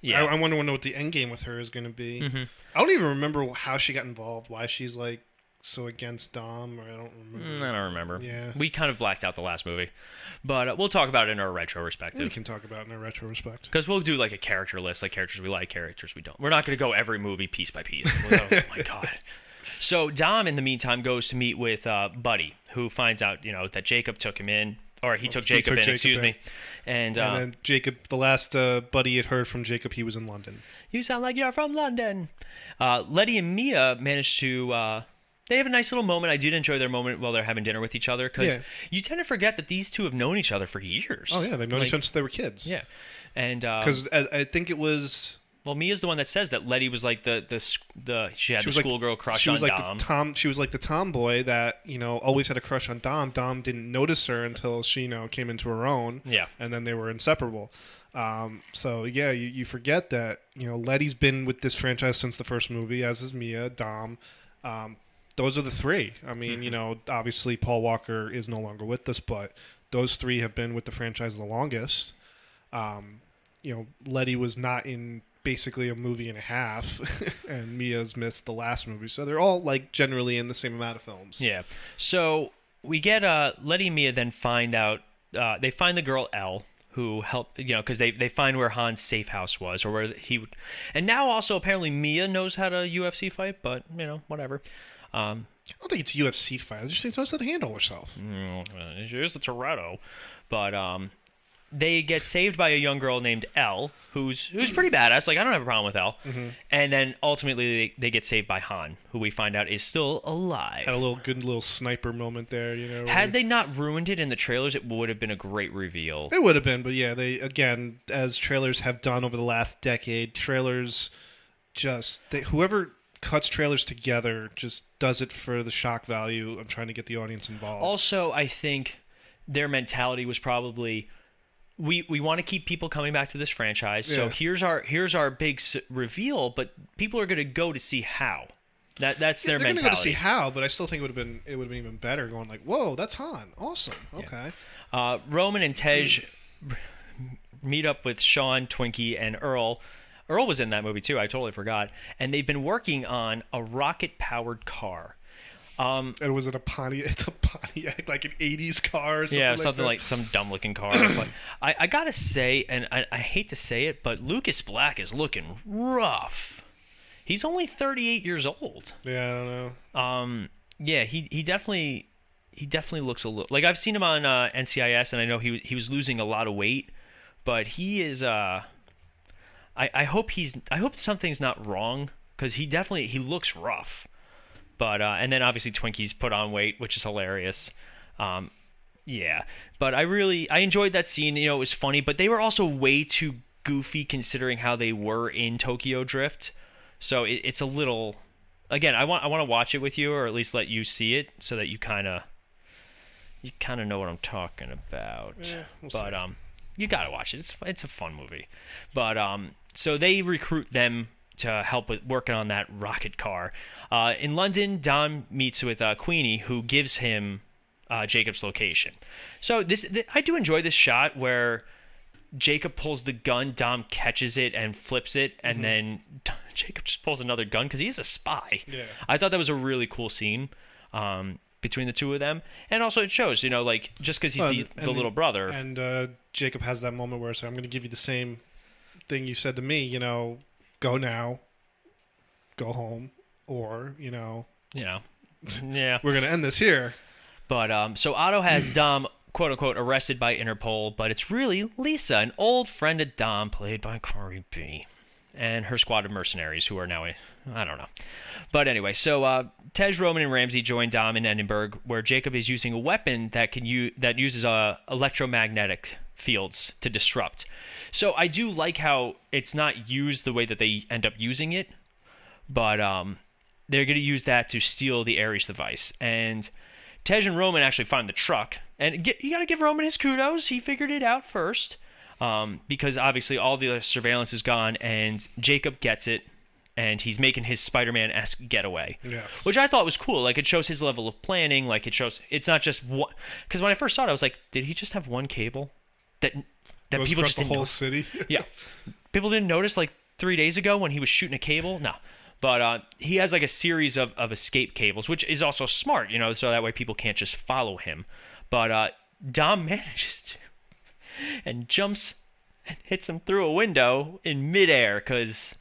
yeah. I want to know what the end game with her is going to be. Mm-hmm. I don't even remember how she got involved, why she's like so against Dom, or I don't remember. I don't remember. Yeah. We kind of blacked out the last movie. But we'll talk about it in our retro perspective. We can talk about it in our retro respect. Because we'll do like a character list, like characters we like, characters we don't. We're not going to go every movie piece by piece. Oh my God. So Dom, in the meantime, goes to meet with Buddy, who finds out, that Jacob took him in. Or he took Jacob in, excuse me. And then Jacob, the last Buddy had heard from Jacob, he was in London. You sound like you're from London. Letty and Mia managed to... they have a nice little moment. I did enjoy their moment while they're having dinner with each other, because you tend to forget that these two have known each other for years. Oh, yeah, they've known each other since they were kids. Yeah. And... Because I think it was... Well, Mia's the one that says that Letty was like she had the schoolgirl crush on Dom. She was like the tomboy that always had a crush on Dom. Dom didn't notice her until she came into her own. Yeah, and then they were inseparable. So yeah, you forget that Letty's been with this franchise since the first movie, as is Mia, Dom. Those are the three. I mean, obviously Paul Walker is no longer with us, but those three have been with the franchise the longest. Letty was not in basically a movie and a half, and Mia's missed the last movie, so they're all like generally in the same amount of films. Yeah. So we get Letty and Mia then find out they find the girl Elle, who helped because they find where Han's safe house was, or where he would, and now also apparently Mia knows how to UFC fight, but whatever. I don't think it's UFC fight. I just think she knows how to handle herself. She is a Toretto, but they get saved by a young girl named Elle, who's pretty badass. Like, I don't have a problem with Elle. Mm-hmm. And then ultimately they get saved by Han, who we find out is still alive. Had a good little sniper moment there, Had they not ruined it in the trailers, it would have been a great reveal. It would have been, but yeah, they, again, as trailers have done over the last decade, trailers whoever cuts trailers together just does it for the shock value of trying to get the audience involved. Also, I think their mentality was probably... We want to keep people coming back to this franchise, so here's our big reveal, but people are going to go to see how. That's their mentality. They're going to go to see how, but I still think it would have been even better going like, whoa, that's Han, awesome, okay. Yeah. Roman and Tej meet up with Sean, Twinkie, and Earl. Earl was in that movie too. I totally forgot. And they've been working on a rocket-powered car. And was it a Pontiac? It's a Pontiac, like an 80s car or something. Yeah, something like some dumb-looking car. But I gotta say, and I hate to say it, but Lucas Black is looking rough. He's only 38 years old. Yeah, I don't know. Yeah, he definitely looks a little... Like, I've seen him on NCIS, and I know he was losing a lot of weight, but he is... I hope something's not wrong, because he looks rough. But and then obviously Twinkie's put on weight, which is hilarious. Yeah, but I enjoyed that scene. It was funny, but they were also way too goofy considering how they were in Tokyo Drift. So it's a little. Again, I want to watch it with you, or at least let you see it, so that you kind of know what I'm talking about. Yeah, we'll but see. You gotta watch it. It's a fun movie. But so they recruit them to help with working on that rocket car. In London, Dom meets with Queenie, who gives him Jacob's location. So I do enjoy this shot where Jacob pulls the gun, Dom catches it and flips it, and then Jacob just pulls another gun because he is a spy. Yeah. I thought that was a really cool scene. between the two of them, and also it shows, like just because he's the little brother. And Jacob has that moment where I'm going to give you the same thing you said to me. Go now, go home, or yeah, we're going to end this here. But so Otto has Dom, quote unquote, arrested by Interpol, but it's really Lisa, an old friend of Dom, played by Corey B, and her squad of mercenaries who are now, I don't know. But anyway, so Tej, Roman, and Ramsey join Dom in Edinburgh, where Jacob is using a weapon that uses electromagnetic fields to disrupt. So I do like how it's not used the way that they end up using it, but they're going to use that to steal the Ares device. And Tej and Roman actually find the truck, and you got to give Roman his kudos. He figured it out first, because obviously all the surveillance is gone, and Jacob gets it. And he's making his Spider-Man-esque getaway, yes. Which I thought was cool. Like, it shows his level of planning. Like, it shows it's not just one. Because when I first saw it, I was like, did he just have one cable that people just the didn't whole notice? city? Yeah, people didn't notice like 3 days ago when he was shooting a cable. No, but he has like a series of escape cables, which is also smart, so that way people can't just follow him. But Dom manages to, and jumps and hits him through a window in midair because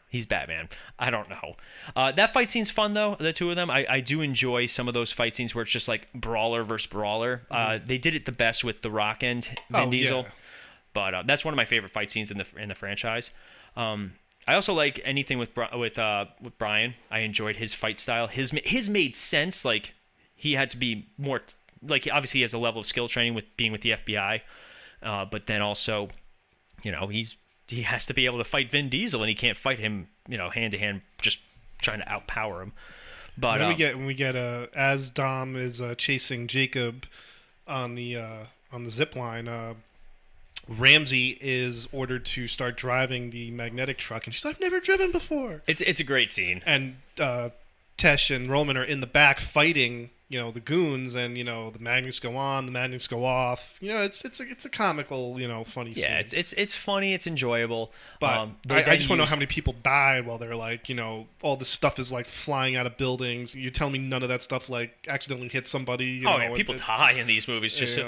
he's Batman. I don't know. That fight scene's fun, though, the two of them. I do enjoy some of those fight scenes where it's just like brawler versus brawler. They did it the best with The Rock and Vin Diesel. Yeah. But that's one of my favorite fight scenes in the franchise. I also like anything with Brian. I enjoyed his fight style. His made sense. Like, he had to be more... like, obviously he has a level of skill training with being with the FBI. But then also, he has to be able to fight Vin Diesel, and he can't fight him, hand to hand, just trying to outpower him. But then we get as Dom is chasing Jacob on the zip line, Ramsey is ordered to start driving the magnetic truck, and she's like, "I've never driven before." It's a great scene. And Tesh and Roman are in the back fighting, the goons, and the magnets go on, the magnets go off. It's a comical, funny scene. Yeah, it's funny, it's enjoyable. But I just want to know how many people died while they're like, all this stuff is like flying out of buildings. You tell me none of that stuff like accidentally hit somebody. People die in these movies. Just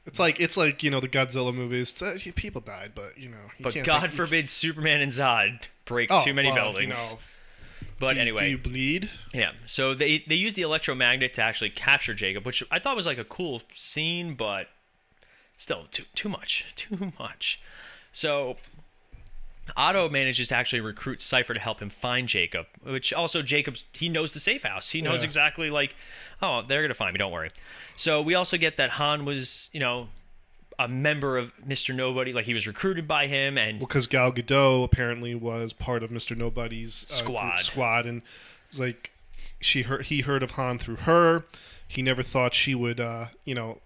It's like the Godzilla movies. People died, but you But can't God forbid Superman and Zod break too many buildings. But anyway, do you bleed? Yeah. So they use the electromagnet to actually capture Jacob, which I thought was like a cool scene, but still too much. So Otto manages to actually recruit Cypher to help him find Jacob, which also he knows the safe house. He knows exactly like, oh, they're gonna find me. Don't worry. So we also get that Han was, a member of Mr. Nobody, like he was recruited by him, and because Gal Gadot apparently was part of Mr. Nobody's squad, and it's like he heard of Han through her. He never thought she would,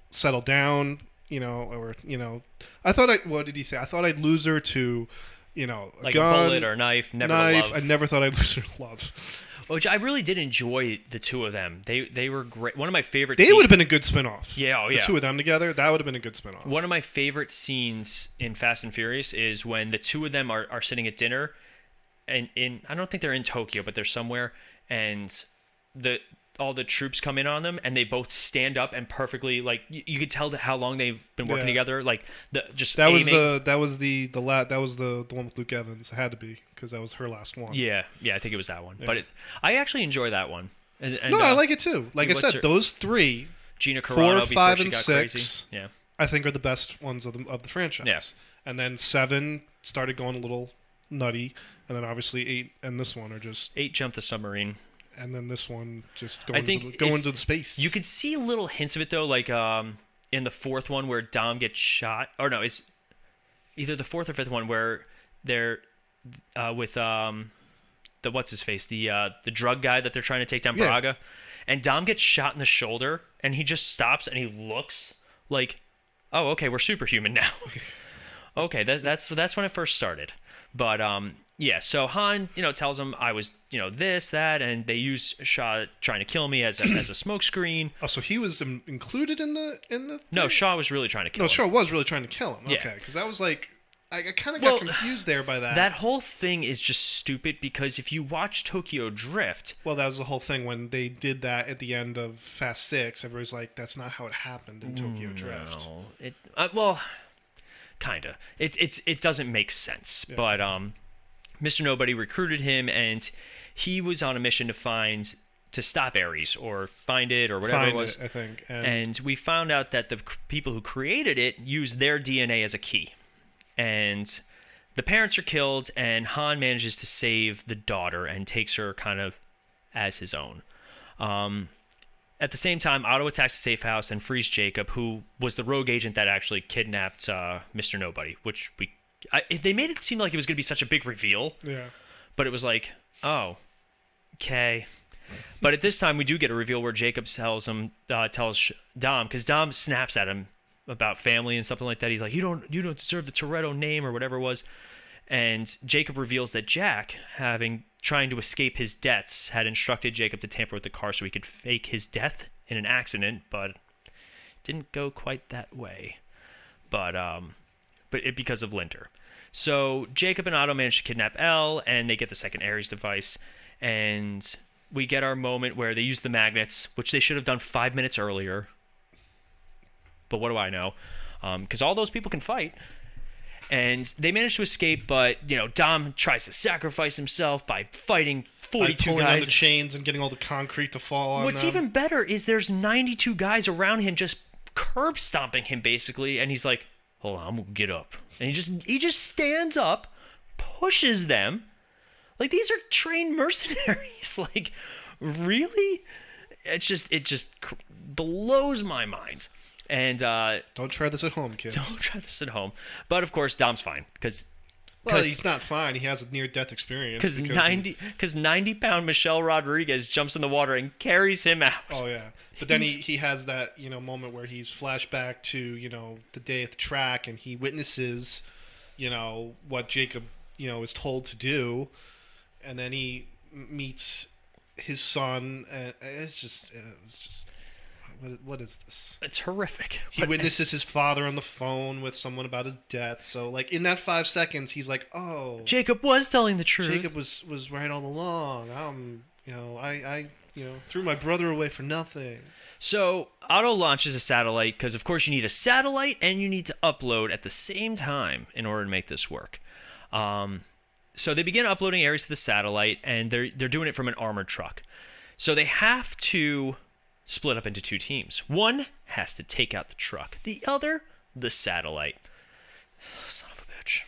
settle down, I thought what did he say? I thought I'd lose her to, like gun, a bullet or a knife, never love. I never thought I'd lose her to love. Which I really did enjoy the two of them. They were great. One of my favorite They would have been a good spin-off. Yeah, The two of them together, that would have been a good spin-off. One of my favorite scenes in Fast and Furious is when the two of them are sitting at dinner, and I don't think they're in Tokyo, but they're somewhere, and all the troops come in on them, and they both stand up and perfectly, like, you could tell how long they've been working together. Like that was the one with Luke Evans. It had to be, because that was her last one. Yeah, I think it was that one. Yeah. But I actually enjoy that one. And, I like it too. Like I said, those three, Gina Carano, 4, 5, and 6, crazy. Yeah, I think are the best ones of the franchise. Yeah. And then 7 started going a little nutty, and then obviously 8 and this one are just 8 jumped the submarine. And then this one just going into the space. You could see little hints of it though, like in the 4th one where Dom gets shot. Or no, it's either the 4th or 5th one where they're with the what's his face, the drug guy that they're trying to take down, Braga, and Dom gets shot in the shoulder, and he just stops and he looks like, oh, okay, we're superhuman now. Okay, that's when it first started, but yeah, so Han, tells him I was, this, that, and they use Shaw trying to kill me as a smokescreen. Oh, so he was included in the No, Shaw was really trying to kill him. No, Shaw was really trying to kill him. Yeah. Okay, because that was like, I kind of got confused there by that. That whole thing is just stupid because if you watch Tokyo Drift... Well, that was the whole thing when they did that at the end of Fast 6. Everybody's like, that's not how it happened in Tokyo Drift. Well, kind of. It doesn't make sense. Yeah. But Mr. Nobody recruited him, and he was on a mission to stop Ares or find it or whatever it was. I think. And we found out that the people who created it used their DNA as a key. And the parents are killed, and Han manages to save the daughter and takes her kind of as his own. At the same time, Otto attacks the safe house and frees Jacob, who was the rogue agent that actually kidnapped Mr. Nobody, which they made it seem like it was going to be such a big reveal. Yeah. But it was like, oh, okay. But at this time, we do get a reveal where Jacob tells Dom, because Dom snaps at him about family and something like that. He's like, you don't deserve the Toretto name or whatever it was. And Jacob reveals that Jack, trying to escape his debts, had instructed Jacob to tamper with the car so he could fake his death in an accident, but it didn't go quite that way. But because of Linter. So Jacob and Otto manage to kidnap Elle, and they get the second Ares device, and we get our moment where they use the magnets, which they should have done 5 minutes earlier. But what do I know? Because all those people can fight. And they manage to escape, but, Dom tries to sacrifice himself by fighting 42 pulling guys. out the chains and getting all the concrete to fall on What's them. even better is there's 92 guys around him just curb stomping him, basically. And he's like, hold on, I'm going to get up. And he just stands up, pushes them. Like, these are trained mercenaries. Like, really? It just blows my mind. And don't try this at home, kids. Don't try this at home. But of course, Dom's fine because he's not fine. He has a near-death experience because 90-pound Michelle Rodriguez jumps in the water and carries him out. Oh yeah, but then he has that moment where he's flashback to the day at the track, and he witnesses what Jacob is told to do, and then he meets his son, and it was just. What is this? It's horrific. He witnesses his father on the phone with someone about his death. So, in that 5 seconds, he's like, "Oh, Jacob was telling the truth. Jacob was right all along. I threw my brother away for nothing." So Otto launches a satellite because, of course, you need a satellite and you need to upload at the same time in order to make this work. So they begin uploading Ares to the satellite, and they're doing it from an armored truck. So they have to split up into 2 teams. One has to take out the truck. The other, the satellite. Son of a bitch.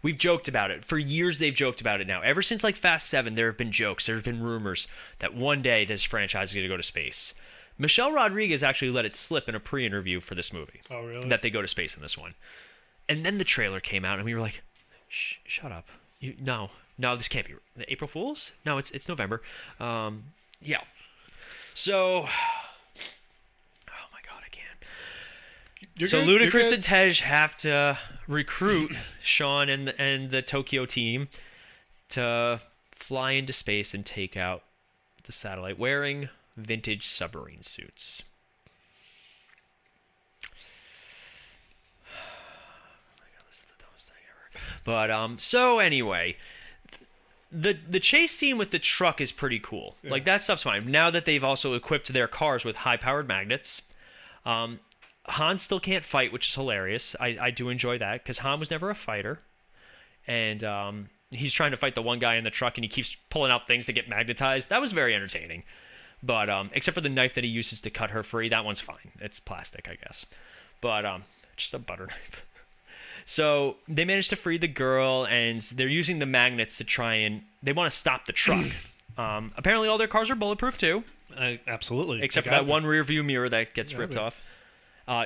We've joked about it. For years, they've joked about it now. Ever since, Fast 7, there have been jokes. There have been rumors that one day this franchise is going to go to space. Michelle Rodriguez actually let it slip in a pre-interview for this movie. Oh, really? That they go to space in this one. And then the trailer came out, and we were like, shut up. No, this can't be. April Fools? No, it's November. Yeah. So, oh my god, I can't. So Ludacris and Tej have to recruit Sean and the Tokyo team to fly into space and take out the satellite wearing vintage submarine suits. Oh my god, this is the dumbest thing ever. But so anyway. The chase scene with the truck is pretty cool. Yeah. That stuff's fine. Now that they've also equipped their cars with high-powered magnets, Han still can't fight, which is hilarious. I do enjoy that, because Han was never a fighter. And he's trying to fight the one guy in the truck, and he keeps pulling out things that get magnetized. That was very entertaining. But except for the knife that he uses to cut her free, that one's fine. It's plastic, I guess. But just a butter knife. So they managed to free the girl, and they're using the magnets to try and... They want to stop the truck. Apparently all their cars are bulletproof, too. Absolutely. Except for that one rear-view mirror that gets ripped off.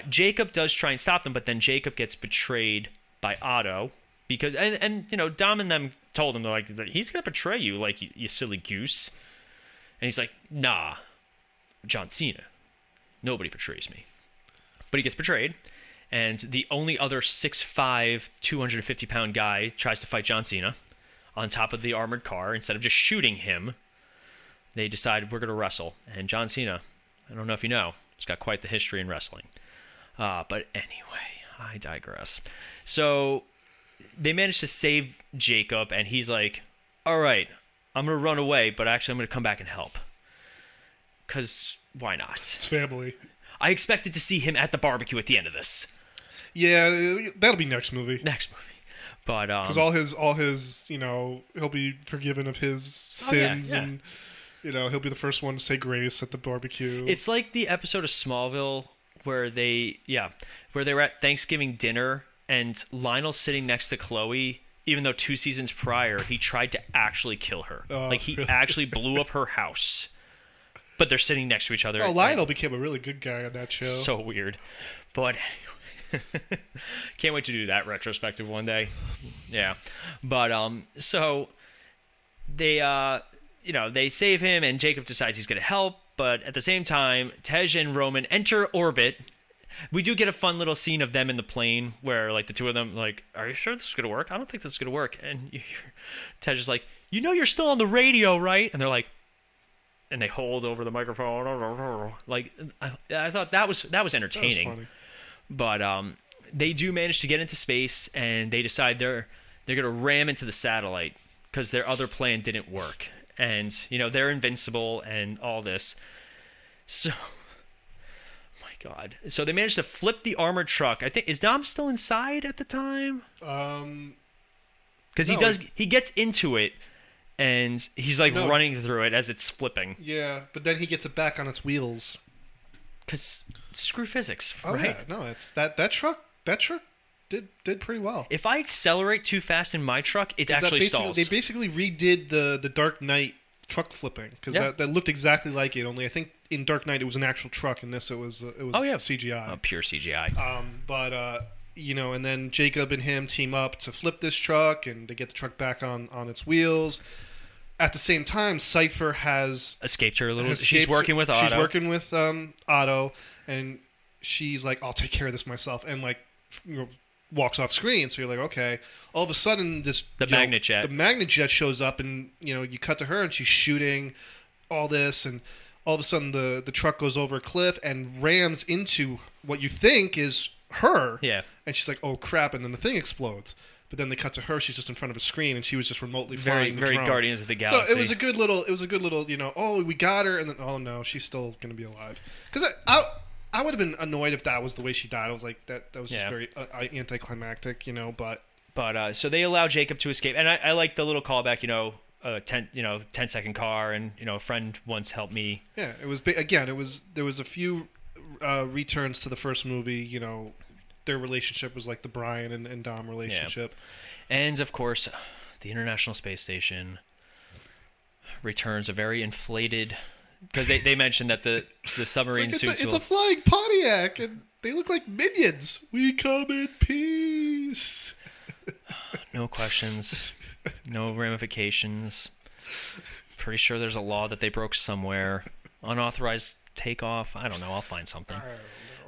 Jacob does try and stop them, but then Jacob gets betrayed by Otto. Because and Dom and them told him, they're like, he's going to betray you, you silly goose. And he's like, nah, John Cena. Nobody betrays me. But he gets betrayed. And the only other 6'5", 250-pound guy tries to fight John Cena on top of the armored car. Instead of just shooting him, they decide we're going to wrestle. And John Cena, I don't know if you know, he's got quite the history in wrestling. But anyway, I digress. So they managed to save Jacob, and he's like, all right, I'm going to run away, but actually I'm going to come back and help. Because why not? It's family. I expected to see him at the barbecue at the end of this. Yeah, that'll be next movie. Next movie. But because all his, he'll be forgiven of his sins, and he'll be the first one to say grace at the barbecue. It's like the episode of Smallville where they were at Thanksgiving dinner, and Lionel's sitting next to Chloe, even though 2 seasons prior he tried to actually kill her. He actually blew up her house. But they're sitting next to each other. Oh, Lionel became a really good guy on that show. So weird. But can't wait to do that retrospective one day. Yeah. But so they they save him, and Jacob decides he's going to help, but at the same time Tej and Roman enter orbit. We do get a fun little scene of them in the plane where like the two of them like, are you sure this is going to work? I don't think this is going to work. And Tej is like, you're still on the radio, right? And they're like, and they hold over the microphone. Like, I thought that was entertaining. That was funny. But they do manage to get into space, and they decide they're going to ram into the satellite because their other plan didn't work. And, they're invincible and all this. So, oh my God. So they managed to flip the armored truck. I think, is Dom still inside at the time? Because he gets into it. And he's running through it as it's flipping. Yeah, but then he gets it back on its wheels. Because screw physics, right? Yeah, no, it's that truck did pretty well. If I accelerate too fast in my truck, it actually stalls. They basically redid the Dark Knight truck flipping because that looked exactly like it. Only I think in Dark Knight it was an actual truck, and this it was CGI. Pure CGI. And then Jacob and him team up to flip this truck, and they get the truck back on its wheels. At the same time, Cypher has escaped her a little. She's working with Otto. She's working with Otto, and she's like, "I'll take care of this myself," and walks off screen. So you're like, okay. All of a sudden, the magnet jet shows up, and you cut to her, and she's shooting all this, and all of a sudden the truck goes over a cliff and rams into what you think is her. Yeah. And she's like, "Oh crap!" And then the thing explodes. But then they cut to her. She's just in front of a screen, and she was just remotely flying the drone. Very Guardians of the Galaxy. So it was a good little. Oh, we got her, and then oh no, she's still going to be alive. Because I would have been annoyed if that was the way she died. I was like that was just very anticlimactic, But so they allow Jacob to escape, and I like the little callback. 10-second car, and a friend once helped me. Yeah, it was again. There was a few returns to the first movie. Their relationship was like the Brian and Dom relationship. Yeah. And, of course, the International Space Station returns a very inflated... Because they mentioned that the submarine suits It's a flying Pontiac, and they look like minions. We come in peace. No questions. No ramifications. Pretty sure there's a law that they broke somewhere. Unauthorized takeoff. I don't know. I'll find something.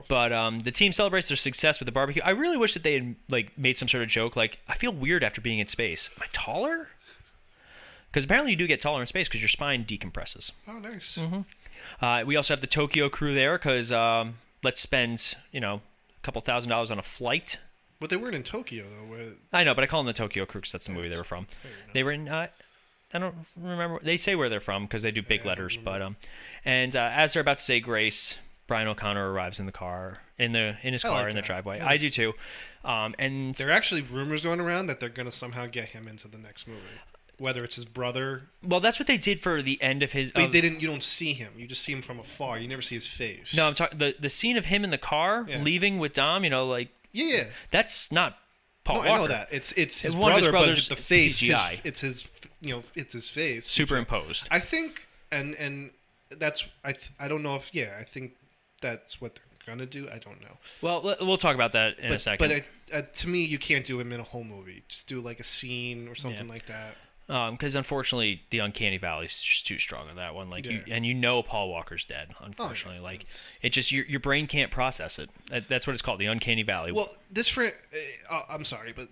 But the team celebrates their success with the barbecue. I really wish that they had made some sort of joke. Like, I feel weird after being in space. Am I taller? Because apparently you do get taller in space because your spine decompresses. Oh, nice. Mm-hmm. We also have the Tokyo crew there because let's spend a couple $1,000s on a flight. But they weren't in Tokyo though. I know, but I call them the Tokyo crew because that's the movie they were from. They were in. I don't remember. They say where they're from because they do big letters. But and as they're about to say grace, Brian O'Connor arrives in the car, in his car in the driveway. I do too. And there are actually rumors going around that they're going to somehow get him into the next movie, whether it's his brother. Well, that's what they did for the end of his. They didn't. You don't see him. You just see him from afar. You never see his face. No, I'm talking the scene of him in the car leaving with Dom. Yeah. That's not Paul Walker. I know that. It's his one brother, of his brother's but the face. CGI. It's his face superimposed. I think, and that's I don't know if I think that's what they're gonna do. I don't know. Well, we'll talk about that in a second. But to me, you can't do him in a whole movie. Just do like a scene or something like that. Because unfortunately, the uncanny valley is just too strong on that one. Paul Walker's dead. Unfortunately, it just your brain can't process it. That's what it's called, the uncanny valley. Well, I'm sorry, but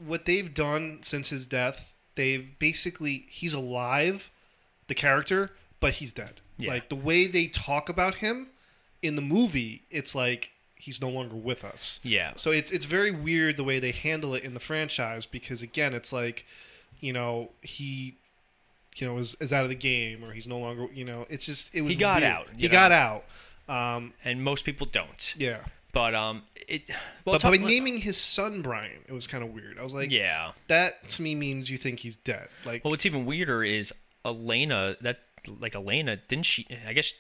what they've done since his death, he's alive, the character, but he's dead. Yeah. Like the way they talk about him in the movie, it's like he's no longer with us. Yeah. So it's very weird the way they handle it in the franchise because again, it's like, he is out of the game or he's no longer, it's just it was he got weird. out. He got out. And most people don't. Yeah. But but by naming his son Brian, it was kind of weird. I was like, yeah, that to me means you think he's dead. Like, well, what's even weirder is Elena. Elena, didn't she? I guess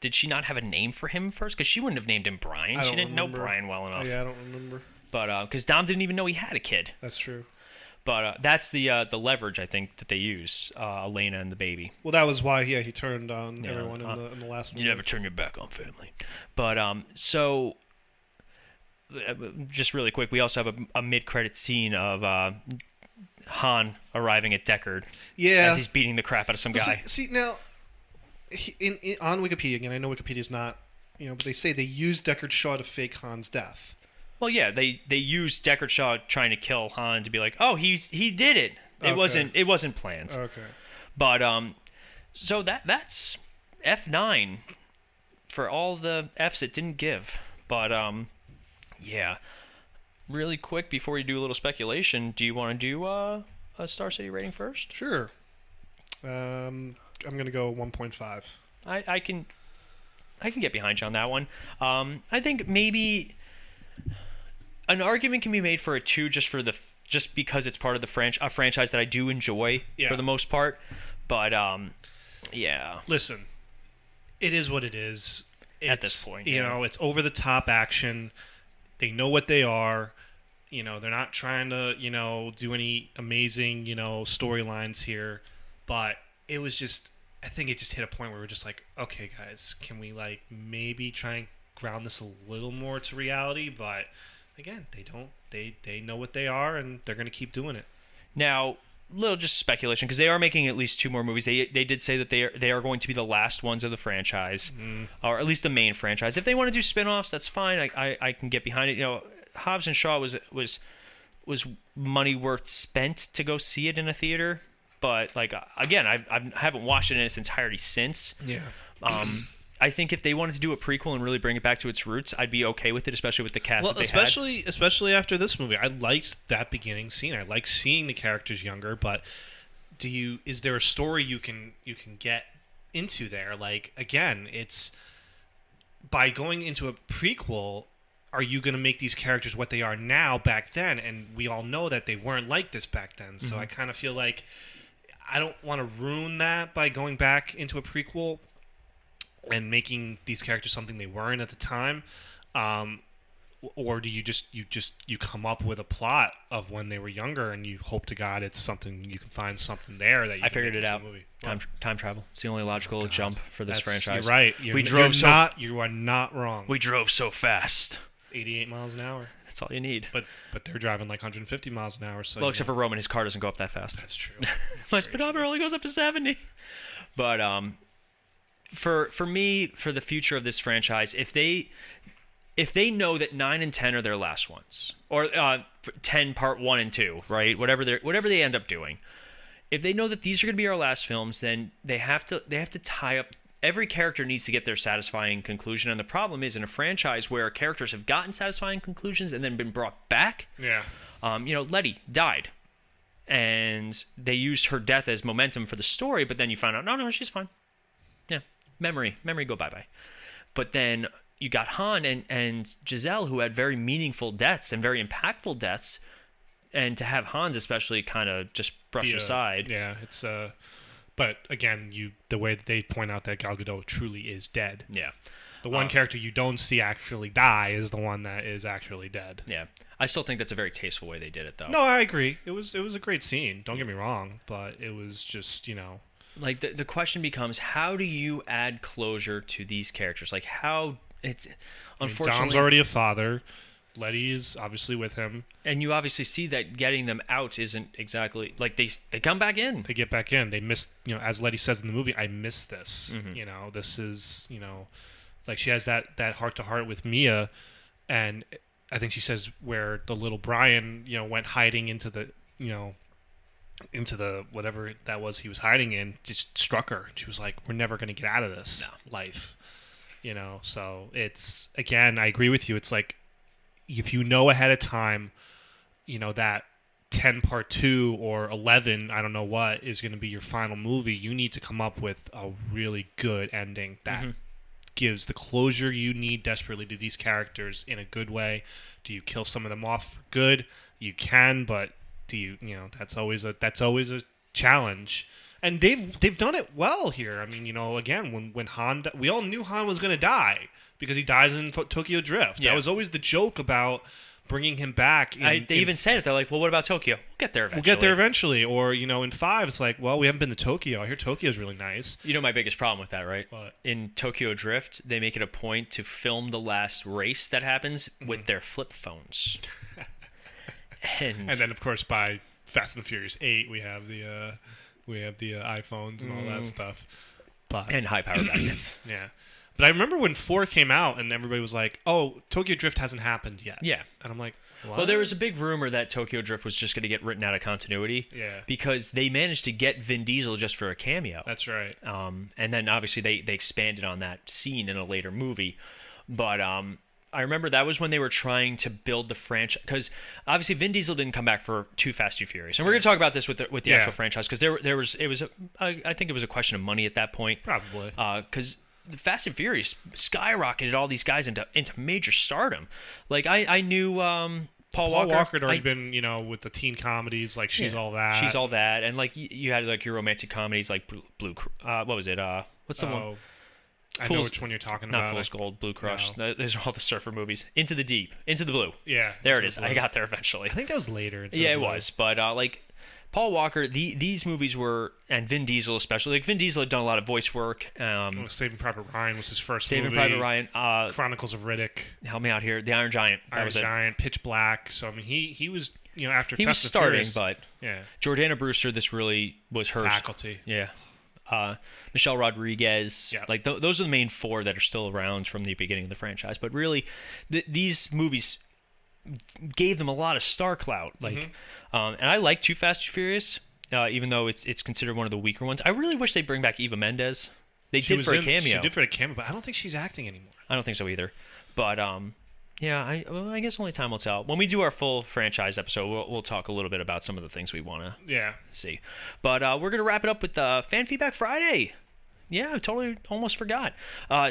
did she not have a name for him first? Because she wouldn't have named him Brian. She didn't know Brian well enough. Yeah, I don't remember. But because Dom didn't even know he had a kid. That's true. But that's the leverage I think that they use, Elena and the baby. Well, that was why he turned on everyone in the last movie. You never turn your back on family. But so just really quick, we also have a mid-credit scene of Han arriving at Deckard. Yeah, as he's beating the crap out of some guy. See now, on Wikipedia again, I know Wikipedia's not, but they say they used Deckard Shaw to fake Han's death. Well, yeah, they used Deckard Shaw trying to kill Han to be like, oh, he did it. It wasn't planned. Okay. But so that's F9 for all the Fs it didn't give. But yeah, really quick before you do a little speculation, do you want to do a Star City rating first? Sure. I'm gonna go 1.5. I can get behind you on that one. I think maybe an argument can be made for a 2 just because it's part of the a franchise that I do enjoy for the most part. But yeah. Listen, it is what it is. At this point, it's over the top action. They know what they are. They're not trying to, do any amazing, storylines here. But it was just, I think it just hit a point where we're just like, okay, guys, can we maybe try and ground this a little more to reality? But again, they don't. They know what they are, and they're going to keep doing it. Now, little just speculation, because they are making at least 2 more movies. They did say that they are going to be the last ones of the franchise, or at least the main franchise. If they want to do spin-offs, that's fine. I can get behind it. Hobbs and Shaw was money worth spent to go see it in a theater, but again, I haven't watched it in its entirety since. Yeah. I think if they wanted to do a prequel and really bring it back to its roots, I'd be okay with it, especially with the cast that they had. Especially after this movie. I liked that beginning scene. I like seeing the characters younger, but is there a story you can get into there? Again, it's by going into a prequel, are you going to make these characters what they are now back then? And we all know that they weren't like this back then. So I kind of feel like I don't want to ruin that by going back into a prequel and making these characters something they weren't at the time, or do you come up with a plot of when they were younger and you hope to God it's something you can find something there that you I figured it out. Movie. Time travel. It's the only logical jump for this franchise. You're right. You are not wrong. We drove so fast. 88 miles an hour. That's all you need. But they're driving 150 miles an hour. So except for Roman, his car doesn't go up that fast. That's true. My speedometer only goes up to 70. But For me, for the future of this franchise, if they know that 9 and 10 are their last ones, or 10 part 1 and 2, right? Whatever they end up doing, if they know that these are going to be our last films, then they have to tie up. Every character needs to get their satisfying conclusion, and the problem is in a franchise where characters have gotten satisfying conclusions and then been brought back. Yeah. Letty died, and they used her death as momentum for the story, but then you find out, no, she's fine. Yeah. Memory go bye-bye. But then you got Han and Giselle, who had very meaningful deaths and very impactful deaths, and to have Han's especially kind of just brushed aside. Yeah, it's but again, the way that they point out that Gal Gadot truly is dead. Yeah. The one character you don't see actually die is the one that is actually dead. Yeah. I still think that's a very tasteful way they did it, though. No, I agree. It was a great scene. Don't get me wrong, but it was just, the question becomes, how do you add closure to these characters? How it's unfortunately Dom's already a father. Letty is obviously with him, and you obviously see that getting them out isn't exactly they come back in. They get back in. They miss, as Letty says in the movie, I miss this. Mm-hmm. This is, she has that heart to heart with Mia, and I think she says where the little Brian, went hiding into the whatever that was he was hiding in, just struck her. She was like, we're never going to get out of this life. You know, so it's, again, I agree with you. It's like, if you know ahead of time, you know, that 10 part 2 or 11, I don't know what, is going to be your final movie, you need to come up with a really good ending that gives the closure you need desperately to these characters in a good way. Do you kill some of them off for good? You can, but do you know, that's always a challenge. And they've done it well here. I mean, you know, again, when Han, we all knew Han was going to die because he dies in Tokyo Drift. Yeah. That was always the joke about bringing him back. They even said it. They're like, well, what about Tokyo? We'll get there eventually. Or, you know, in 5, it's like, well, we haven't been to Tokyo. I hear Tokyo's really nice. You know my biggest problem with that, right? What? In Tokyo Drift, they make it a point to film the last race that happens with their flip phones. and then, of course, by Fast and Furious 8, we have the iPhones and all that stuff. And high-powered magnets. Yeah. But I remember when 4 came out and everybody was like, oh, Tokyo Drift hasn't happened yet. Yeah. And I'm like, what? Well, there was a big rumor that Tokyo Drift was just going to get written out of continuity. Yeah. Because they managed to get Vin Diesel just for a cameo. That's right. And then, obviously, they expanded on that scene in a later movie. But I remember that was when they were trying to build the franchise. Because, obviously, Vin Diesel didn't come back for Too Fast, Too Furious. And we're going to talk about this with the actual franchise. Because I think it was a question of money at that point. Probably. Because Fast and Furious skyrocketed all these guys into major stardom. Like I knew Paul Walker had already been, you know, with the teen comedies like She's All That. She's All That, and like you had like your romantic comedies like Blue. What was it? What's the one? I know which one you're talking about. Not Fool's Gold, Blue Crush. No. Those are all the surfer movies. Into the Deep, Into the Blue. Yeah, there it is. I got there eventually. I think that was later. It was, but like. Paul Walker, these movies were, and Vin Diesel especially. Like Vin Diesel had done a lot of voice work. Saving Private Ryan was his first Saving movie. Private Ryan. Chronicles of Riddick. Help me out here. The Iron Giant. Iron Giant. Pitch Black. So I mean, he was, you know, after he was starting, but yeah. Jordana Brewster, this really was her faculty. Yeah. Michelle Rodriguez. Yeah. Like those are the main 4 that are still around from the beginning of the franchise. But really, these movies gave them a lot of star clout. Like, and I like Too Fast, Too Furious. Even though it's considered one of the weaker ones. I really wish they'd bring back Eva Mendes. She did for a cameo. She did for a cameo, but I don't think she's acting anymore. I don't think so either. But, yeah, I guess only time will tell. When we do our full franchise episode, we'll talk a little bit about some of the things we want to see. But we're going to wrap it up with Fan Feedback Friday. Yeah, I totally almost forgot.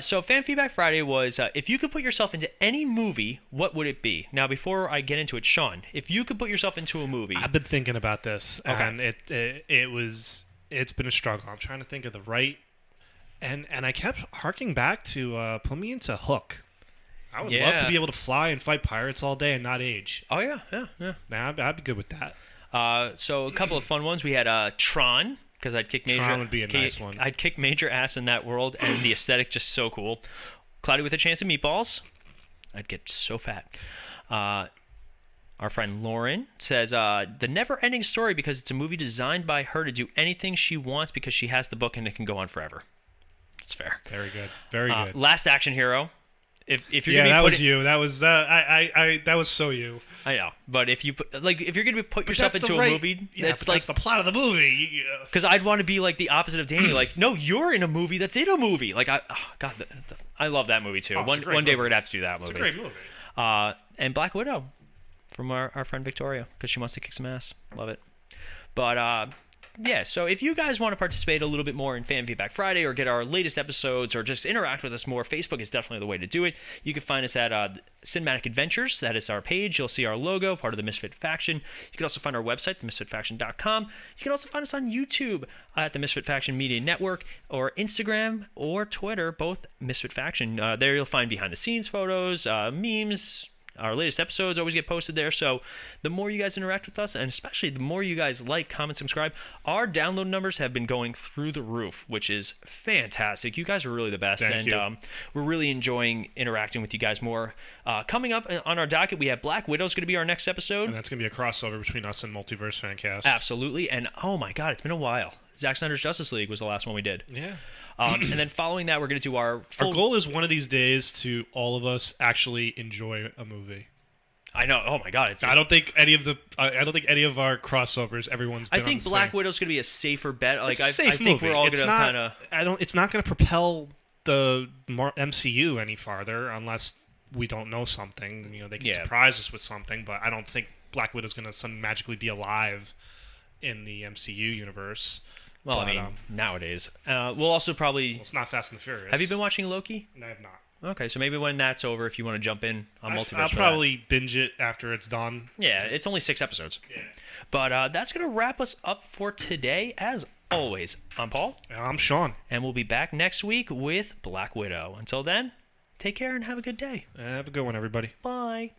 So Fan Feedback Friday was, if you could put yourself into any movie, what would it be? Now, before I get into it, Sean, if you could put yourself into a movie... I've been thinking about this, and it's been a struggle. I'm trying to think of the right... And I kept harking back to put me into Hook. I would love to be able to fly and fight pirates all day and not age. Oh, yeah. Nah, I'd be good with that. So a couple of fun ones. We had Tron... Because I'd kick major. Tron would be a nice one. I'd kick major ass in that world, and the aesthetic just so cool. Cloudy with a Chance of Meatballs. I'd get so fat. Our friend Lauren says the never-ending story because it's a movie designed by her to do anything she wants because she has the book and it can go on forever. That's fair. Very good. Very good. Last Action Hero. If you're that was you. That was that was so you. I know, but if you're gonna put yourself into a movie, that's the plot of the movie. Because I'd want to be like the opposite of Danny. Like, no, you're in a movie that's in a movie. Like, I love that movie too. One day we're gonna have to do that movie. It's a great movie. And Black Widow, from our friend Victoria, because she wants to kick some ass. Love it. But yeah, so if you guys want to participate a little bit more in Fan Feedback Friday or get our latest episodes or just interact with us more, Facebook is definitely the way to do it. You can find us at Cinematic Adventures. That is our page. You'll see our logo, part of the Misfit Faction. You can also find our website, themisfitfaction.com. You can also find us on YouTube at the Misfit Faction Media Network or Instagram or Twitter, both Misfit Faction. There you'll find behind-the-scenes photos, memes. Our latest episodes always get posted there, so the more you guys interact with us, and especially the more you guys like, comment, subscribe, our download numbers have been going through the roof, which is fantastic. You guys are really the best, Thank you. We're really enjoying interacting with you guys more. Coming up on our docket, we have Black Widow's going to be our next episode. And that's going to be a crossover between us and Multiverse Fancast. Absolutely, and oh my god, it's been a while. Zack Snyder's Justice League was the last one we did. Yeah. And then following that, we're going to do our full... Our goal is one of these days to all of us actually enjoy a movie. I know. Oh my god! I don't think any of our crossovers. Everyone's. Been I think on the Black same. Widow's going to be a safer bet. Like It's a safe I think movie. we're all going to kind of. It's not going to propel the MCU any farther unless we don't know something. You know, they can surprise us with something, but I don't think Black Widow's going to magically be alive in the MCU universe. Well, but, I mean, nowadays. We'll also probably... Well, it's not Fast and the Furious. Have you been watching Loki? No, I have not. Okay, so maybe when that's over, if you want to jump in on Multiverse. I'll probably binge it after it's done. Yeah, it's only 6 episodes. Yeah. But that's going to wrap us up for today. As always, I'm Paul. And I'm Sean. And we'll be back next week with Black Widow. Until then, take care and have a good day. Have a good one, everybody. Bye.